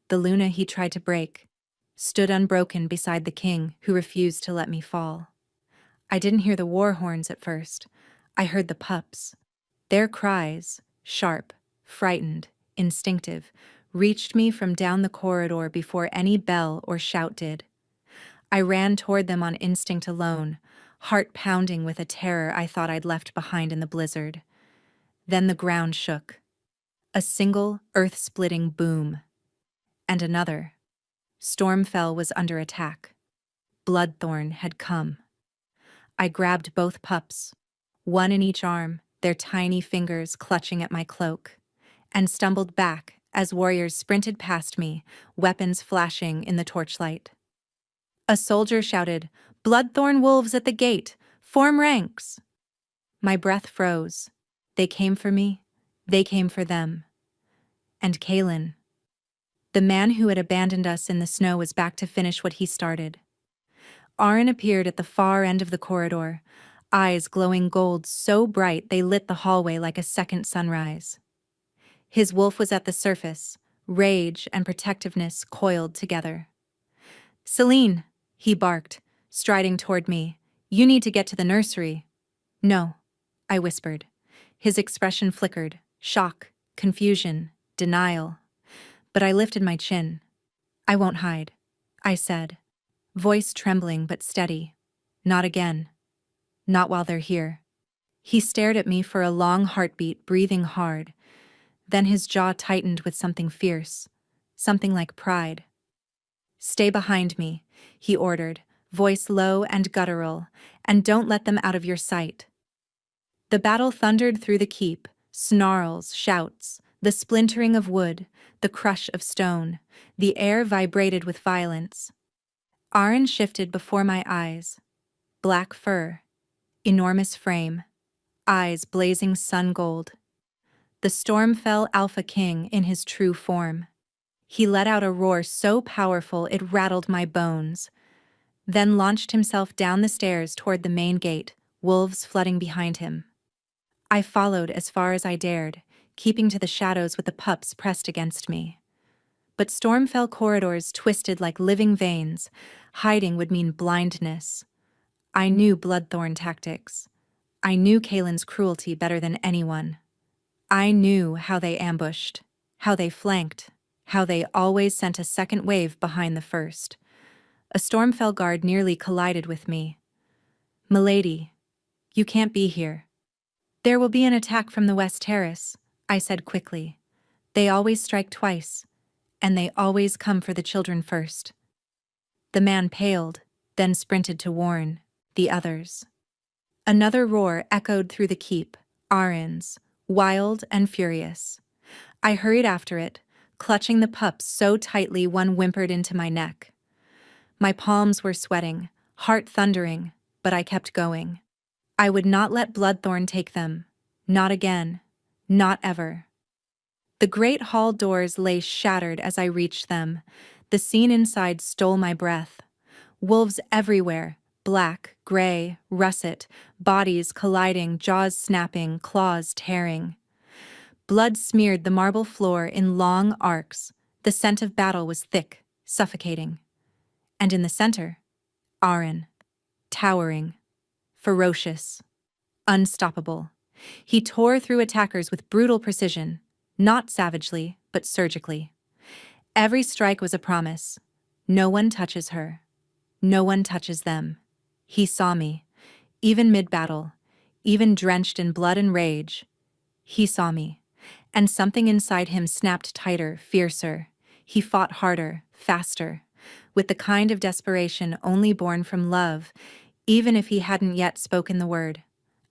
Speaker 1: the Luna he tried to break, stood unbroken beside the king who refused to let me fall. I didn't hear the war horns at first. I heard the pups. Their cries, sharp, frightened, instinctive, reached me from down the corridor before any bell or shout did. I ran toward them on instinct alone, heart pounding with a terror I thought I'd left behind in the blizzard. Then the ground shook. A single, earth-splitting boom. And another. Stormfell was under attack. Bloodthorn had come. I grabbed both pups, one in each arm, their tiny fingers clutching at my cloak, and stumbled back as warriors sprinted past me, weapons flashing in the torchlight. A soldier shouted, "Bloodthorn wolves at the gate! Form ranks!" My breath froze. They came for me. They came for them. And Kaylin. The man who had abandoned us in the snow was back to finish what he started. Aaron appeared at the far end of the corridor, eyes glowing gold so bright they lit the hallway like a second sunrise. His wolf was at the surface, rage and protectiveness coiled together. "Celine," he barked, striding toward me, "you need to get to the nursery." "No," I whispered. His expression flickered, shock, confusion, denial. But I lifted my chin. "I won't hide," I said, voice trembling but steady. "Not again. Not while they're here." He stared at me for a long heartbeat, breathing hard. Then his jaw tightened with something fierce, something like pride. "Stay behind me," he ordered, voice low and guttural, "and don't let them out of your sight." The battle thundered through the keep, snarls, shouts, the splintering of wood, the crush of stone. The air vibrated with violence. Aaron shifted before my eyes. Black fur, enormous frame, eyes blazing sun gold. The Stormfell Alpha King in his true form. He let out a roar so powerful it rattled my bones, then launched himself down the stairs toward the main gate, wolves flooding behind him. I followed as far as I dared, keeping to the shadows with the pups pressed against me. But Stormfell corridors twisted like living veins. Hiding would mean blindness. I knew Bloodthorn tactics. I knew Kaelin's cruelty better than anyone. I knew how they ambushed, how they flanked, how they always sent a second wave behind the first. A Stormfell guard nearly collided with me. "Milady, you can't be here." "There will be an attack from the West Terrace," I said quickly. "They always strike twice, and they always come for the children first." The man paled, then sprinted to warn the others. Another roar echoed through the keep, Arin's, wild and furious. I hurried after it, clutching the pups so tightly one whimpered into my neck. My palms were sweating, heart thundering, but I kept going. I would not let Bloodthorn take them. Not again. Not ever. The great hall doors lay shattered as I reached them. The scene inside stole my breath. Wolves everywhere, black, gray, russet, bodies colliding, jaws snapping, claws tearing. Blood smeared the marble floor in long arcs. The scent of battle was thick, suffocating. And in the center, Arin, towering, ferocious, unstoppable. He tore through attackers with brutal precision, not savagely, but surgically. Every strike was a promise. No one touches her. No one touches them. He saw me, even mid-battle, even drenched in blood and rage. He saw me, and something inside him snapped tighter, fiercer. He fought harder, faster, with the kind of desperation only born from love, even if he hadn't yet spoken the word.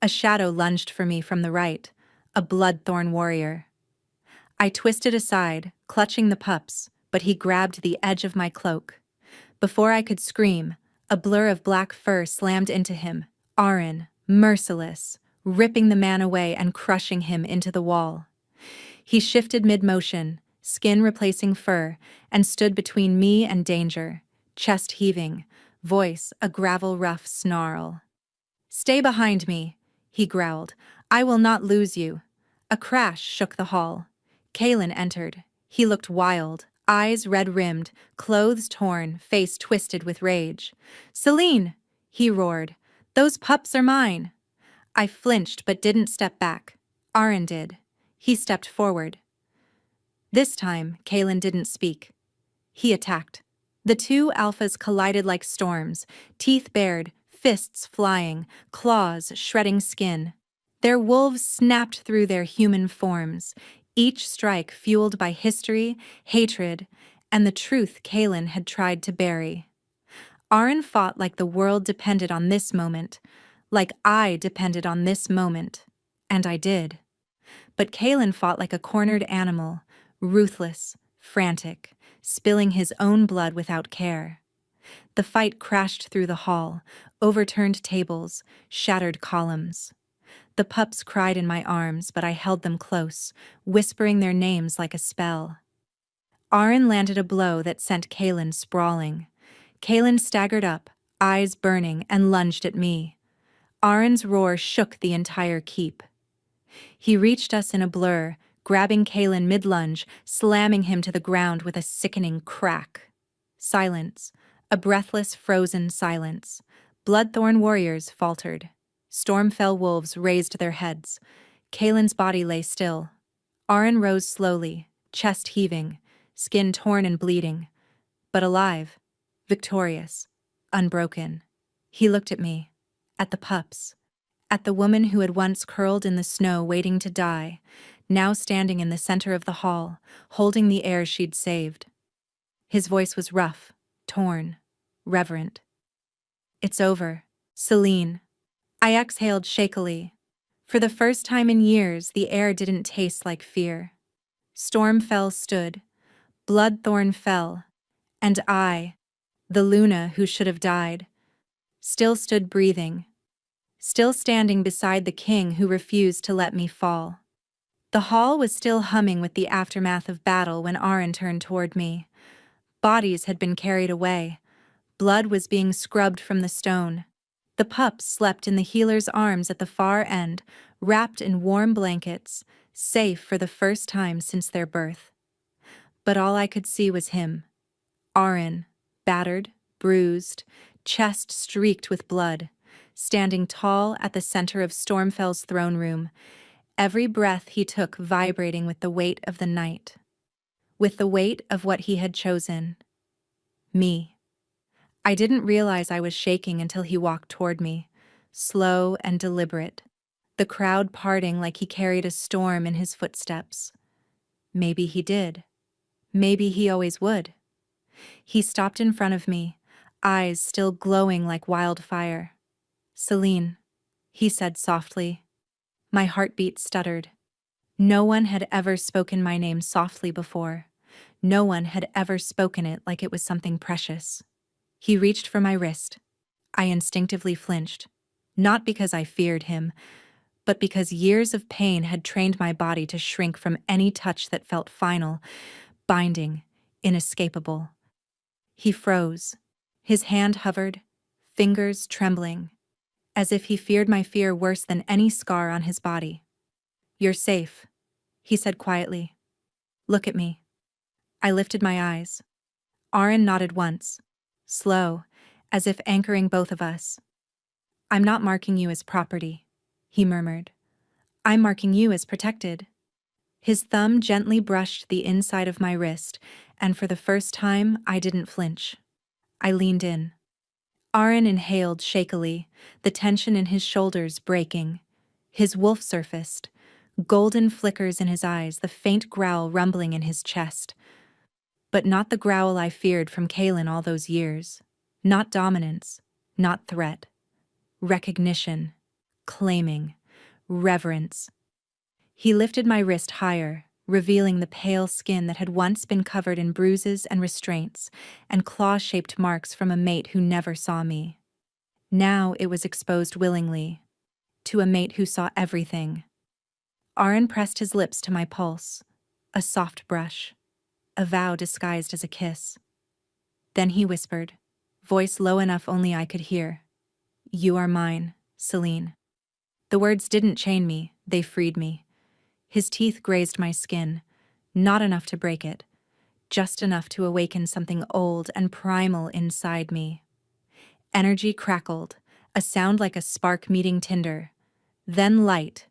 Speaker 1: A shadow lunged for me from the right, a Bloodthorn warrior. I twisted aside, clutching the pups, but he grabbed the edge of my cloak. Before I could scream, a blur of black fur slammed into him, Arin, merciless, ripping the man away and crushing him into the wall. He shifted mid-motion, skin replacing fur, and stood between me and danger, chest heaving, voice a gravel-rough snarl. "Stay behind me," he growled. "I will not lose you." A crash shook the hall. Kaelin entered. He looked wild, eyes red-rimmed, clothes torn, face twisted with rage. "Celine!" he roared. "Those pups are mine!" I flinched but didn't step back. Arin did. He stepped forward. This time, Kaelin didn't speak. He attacked. The two alphas collided like storms, teeth bared, fists flying, claws shredding skin. Their wolves snapped through their human forms, each strike fueled by history, hatred, and the truth Kaelin had tried to bury. Arin fought like the world depended on this moment, like I depended on this moment, and I did. But Kaelin fought like a cornered animal, ruthless, frantic, spilling his own blood without care. The fight crashed through the hall, overturned tables, shattered columns. The pups cried in my arms, but I held them close, whispering their names like a spell. Arin landed a blow that sent Kaelin sprawling. Kaelin staggered up, eyes burning, and lunged at me. Arin's roar shook the entire keep. He reached us in a blur, grabbing Kaelin mid-lunge, slamming him to the ground with a sickening crack. Silence. A breathless, frozen silence. Bloodthorn warriors faltered. Stormfell wolves raised their heads. Kaelin's body lay still. Arin rose slowly, chest heaving, skin torn and bleeding, but alive, victorious, unbroken. He looked at me, at the pups, at the woman who had once curled in the snow waiting to die, now standing in the center of the hall, holding the heirs she'd saved. His voice was rough, torn, reverent. "It's over, Celine." I exhaled shakily. For the first time in years, the air didn't taste like fear. Stormfell stood, Bloodthorn fell, and I, the Luna who should have died, still stood breathing, still standing beside the king who refused to let me fall. The hall was still humming with the aftermath of battle when Arin turned toward me. Bodies had been carried away. Blood was being scrubbed from the stone. The pups slept in the healer's arms at the far end, wrapped in warm blankets, safe for the first time since their birth. But all I could see was him. Arin, battered, bruised, chest streaked with blood, standing tall at the center of Stormfell's throne room, every breath he took vibrating with the weight of the night. With the weight of what he had chosen. Me. I didn't realize I was shaking until he walked toward me, slow and deliberate, the crowd parting like he carried a storm in his footsteps. Maybe he did. Maybe he always would. He stopped in front of me, eyes still glowing like wildfire. "Celine," he said softly. My heartbeat stuttered. No one had ever spoken my name softly before. No one had ever spoken it like it was something precious. He reached for my wrist. I instinctively flinched, not because I feared him, but because years of pain had trained my body to shrink from any touch that felt final, binding, inescapable. He froze. His hand hovered, fingers trembling, as if he feared my fear worse than any scar on his body. "You're safe," he said quietly. "Look at me." I lifted my eyes. Arin nodded once, slow, as if anchoring both of us. "I'm not marking you as property," he murmured. "I'm marking you as protected." His thumb gently brushed the inside of my wrist, and for the first time, I didn't flinch. I leaned in. Arin inhaled shakily, the tension in his shoulders breaking. His wolf surfaced, golden flickers in his eyes, the faint growl rumbling in his chest. But not the growl I feared from Kaelin all those years. Not dominance, not threat. Recognition, claiming, reverence. He lifted my wrist higher, revealing the pale skin that had once been covered in bruises and restraints, and claw-shaped marks from a mate who never saw me. Now it was exposed willingly, to a mate who saw everything. Arin pressed his lips to my pulse, a soft brush, a vow disguised as a kiss. Then he whispered, voice low enough only I could hear, "You are mine, Celine." The words didn't chain me, they freed me. His teeth grazed my skin, not enough to break it, just enough to awaken something old and primal inside me. Energy crackled, a sound like a spark meeting tinder. Then light,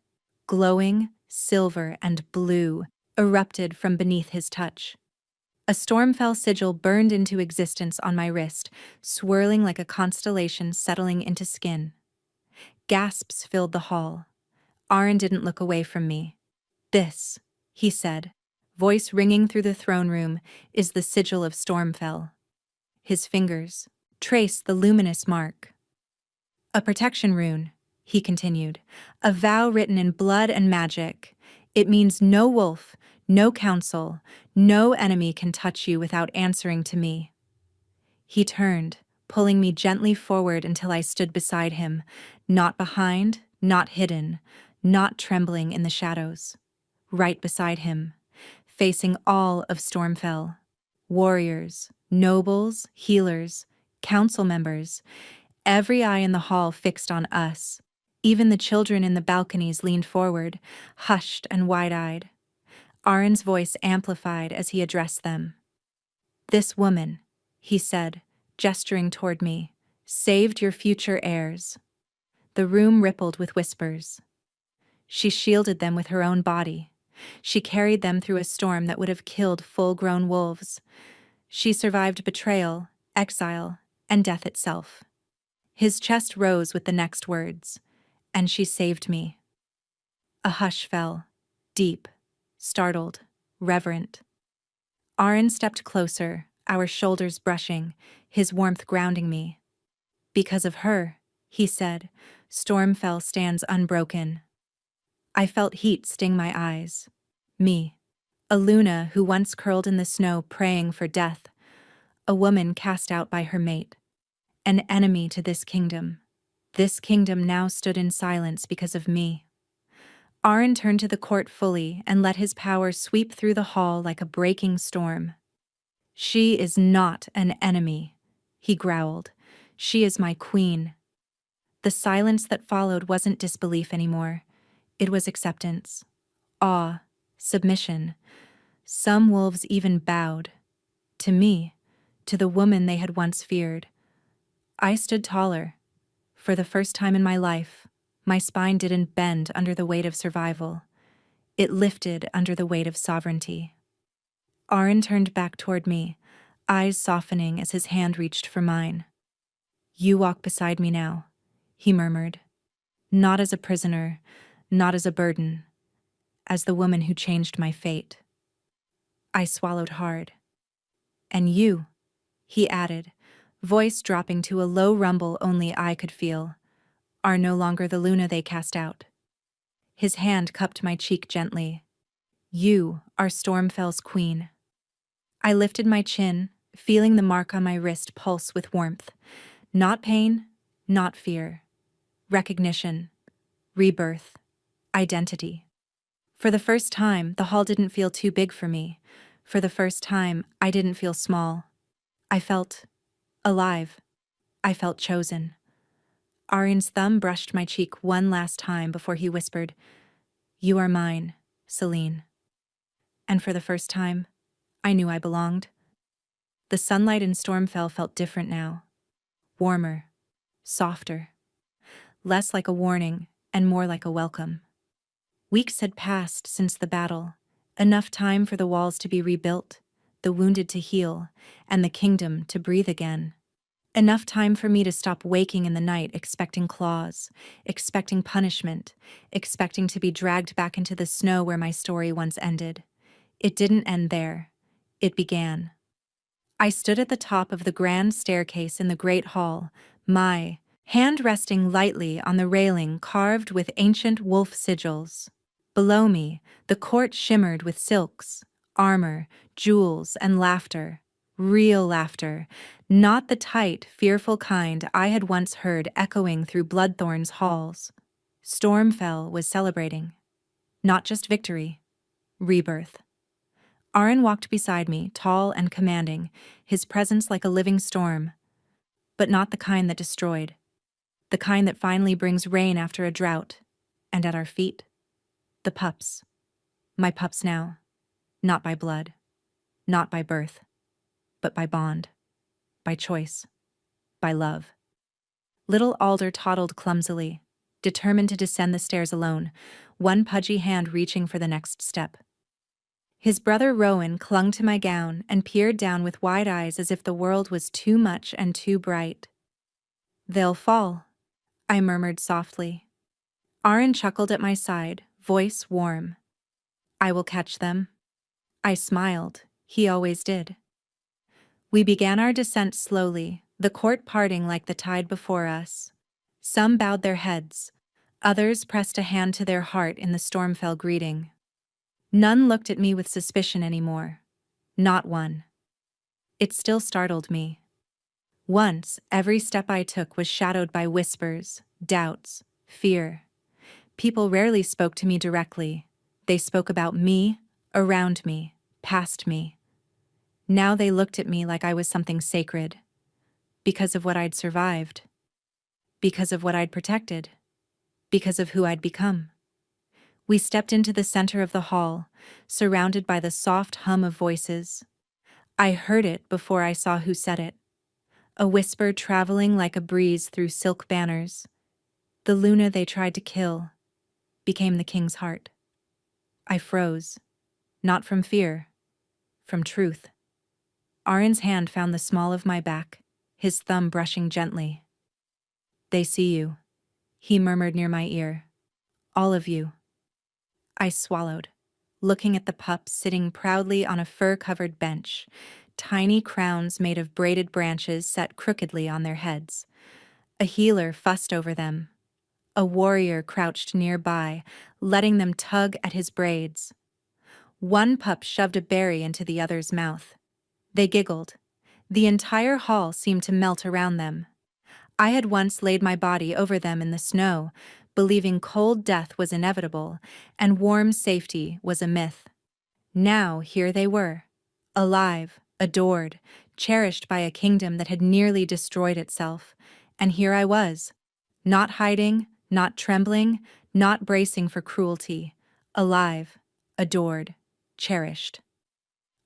Speaker 1: glowing, silver and blue, erupted from beneath his touch. A Stormfell sigil burned into existence on my wrist, swirling like a constellation settling into skin. Gasps filled the hall. Arin didn't look away from me. "This," he said, voice ringing through the throne room, "is the sigil of Stormfell." His fingers traced the luminous mark. "A protection rune," he continued, "a vow written in blood and magic. It means no wolf, no council, no enemy can touch you without answering to me." He turned, pulling me gently forward until I stood beside him, not behind, not hidden, not trembling in the shadows. Right beside him, facing all of Stormfell. Warriors, nobles, healers, council members, every eye in the hall fixed on us. Even the children in the balconies leaned forward, hushed and wide-eyed. Arin's voice amplified as he addressed them. "This woman," he said, gesturing toward me, "saved your future heirs." The room rippled with whispers. She shielded them with her own body. She carried them through a storm that would have killed full-grown wolves. She survived betrayal, exile, and death itself. His chest rose with the next words, "And she saved me." A hush fell, deep, startled, reverent. Arin stepped closer, our shoulders brushing, his warmth grounding me. "Because of her," he said, "Stormfell stands unbroken." I felt heat sting my eyes. Me, a Luna who once curled in the snow praying for death, a woman cast out by her mate, an enemy to this kingdom, This kingdom now stood in silence because of me. Arin turned to the court fully and let his power sweep through the hall like a breaking storm. "She is not an enemy," he growled. "She is my queen." The silence that followed wasn't disbelief anymore. It was acceptance, awe, submission. Some wolves even bowed. To me, to the woman they had once feared. I stood taller. For the first time in my life, my spine didn't bend under the weight of survival. It lifted under the weight of sovereignty. Arin turned back toward me, eyes softening as his hand reached for mine. "You walk beside me now," he murmured. "Not as a prisoner, not as a burden, as the woman who changed my fate." I swallowed hard. "And you," he added, voice dropping to a low rumble only I could feel, "are no longer the Luna they cast out." His hand cupped my cheek gently. "You are Stormfell's queen." I lifted my chin, feeling the mark on my wrist pulse with warmth. Not pain, not fear. Recognition, rebirth, identity. For the first time, the hall didn't feel too big for me. For the first time, I didn't feel small. I felt alive. I felt chosen. Arin's thumb brushed my cheek one last time before he whispered, "You are mine, Celine." And for the first time, I knew I belonged. The sunlight in Stormfell felt different now. Warmer, softer. Less like a warning and more like a welcome. Weeks had passed since the battle, enough time for the walls to be rebuilt, the wounded to heal, and the kingdom to breathe again. Enough time for me to stop waking in the night expecting claws, expecting punishment, expecting to be dragged back into the snow where my story once ended. It didn't end there. It began. I stood at the top of the grand staircase in the great hall, my hand resting lightly on the railing carved with ancient wolf sigils. Below me, the court shimmered with silks, armor, jewels, and laughter. Real laughter, not the tight, fearful kind I had once heard echoing through Bloodthorn's halls. Stormfell was celebrating. Not just victory, rebirth. Arin walked beside me, tall and commanding, his presence like a living storm. But not the kind that destroyed. The kind that finally brings rain after a drought. And at our feet, the pups. My pups now. Not by blood. Not by birth. But by bond. By choice. By love. Little Alder toddled clumsily, determined to descend the stairs alone, one pudgy hand reaching for the next step. His brother Rowan clung to my gown and peered down with wide eyes as if the world was too much and too bright. "They'll fall," I murmured softly. Arin chuckled at my side, voice warm. "I will catch them." I smiled. He always did. We began our descent slowly, the court parting like the tide before us. Some bowed their heads. Others pressed a hand to their heart in the Stormfell greeting. None looked at me with suspicion anymore. Not one. It still startled me. Once, every step I took was shadowed by whispers, doubts, fear. People rarely spoke to me directly. They spoke about me, around me, past me. Now they looked at me like I was something sacred. Because of what I'd survived. Because of what I'd protected. Because of who I'd become. We stepped into the center of the hall, surrounded by the soft hum of voices. I heard it before I saw who said it. A whisper traveling like a breeze through silk banners. The Luna they tried to kill became the king's heart. I froze. Not from fear. From truth. Arin's hand found the small of my back, his thumb brushing gently. "They see you," he murmured near my ear. "All of you." I swallowed, looking at the pups sitting proudly on a fur-covered bench, tiny crowns made of braided branches set crookedly on their heads. A healer fussed over them. A warrior crouched nearby, letting them tug at his braids. One pup shoved a berry into the other's mouth. They giggled. The entire hall seemed to melt around them. I had once laid my body over them in the snow, believing cold death was inevitable and warm safety was a myth. Now here they were, alive, adored, cherished by a kingdom that had nearly destroyed itself, and here I was, not hiding, not trembling, not bracing for cruelty, alive, adored, cherished.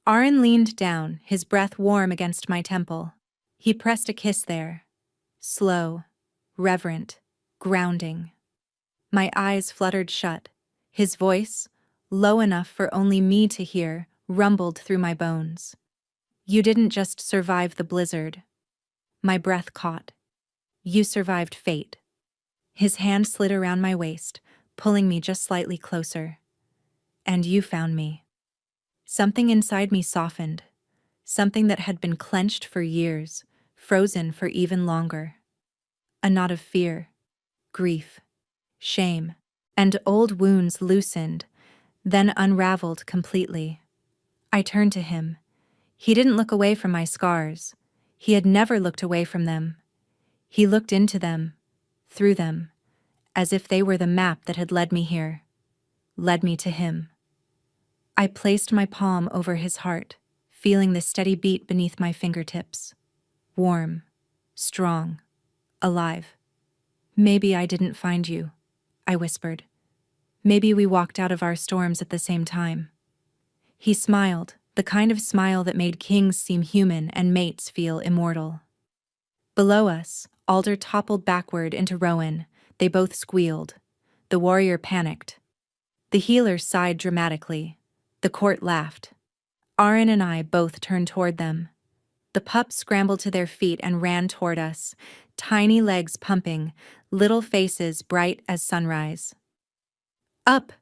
Speaker 1: Arin leaned down, his breath warm against my temple. He pressed a kiss there, slow, reverent, grounding. My eyes fluttered shut. His voice, low enough for only me to hear, rumbled through my bones. You didn't just survive the blizzard. My breath caught. You survived fate. His hand slid around my waist, pulling me just slightly closer. And you found me. Something inside me softened. Something that had been clenched for years, frozen for even longer. A knot of fear, grief, shame, and old wounds loosened, then unraveled completely. I turned to him. He didn't look away from my scars. He had never looked away from them. He looked into them, through them, as if they were the map that had led me here, led me to him. I placed my palm over his heart, feeling the steady beat beneath my fingertips. Warm, strong, alive. Maybe I didn't find you, I whispered. Maybe we walked out of our storms at the same time. He smiled, the kind of smile that made kings seem human and mates feel immortal. Below us, Alder toppled backward into Rowan. They both squealed. The warrior panicked. The healer sighed dramatically. The court laughed. Arin and I both turned toward them. The pups scrambled to their feet and ran toward us, tiny legs pumping, little faces bright as sunrise. Up,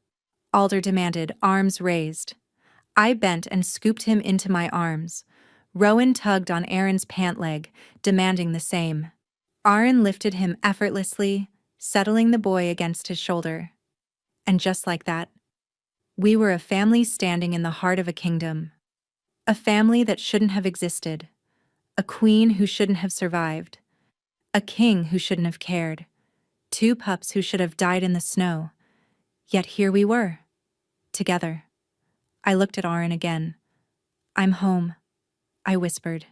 Speaker 1: Alder demanded, arms raised. I bent and scooped him into my arms. Rowan tugged on Aaron's pant leg, demanding the same. Arin lifted him effortlessly, settling the boy against his shoulder. And just like that, we were a family standing in the heart of a kingdom. A family that shouldn't have existed. A queen who shouldn't have survived. A king who shouldn't have cared. Two pups who should have died in the snow. Yet here we were, together. I looked at Arin again. I'm home, I whispered.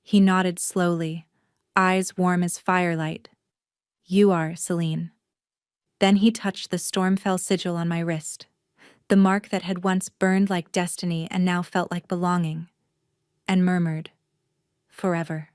Speaker 1: He nodded slowly, eyes warm as firelight. You are, Celine. Then he touched the Stormfell sigil on my wrist, the mark that had once burned like destiny and now felt like belonging, and murmured, forever.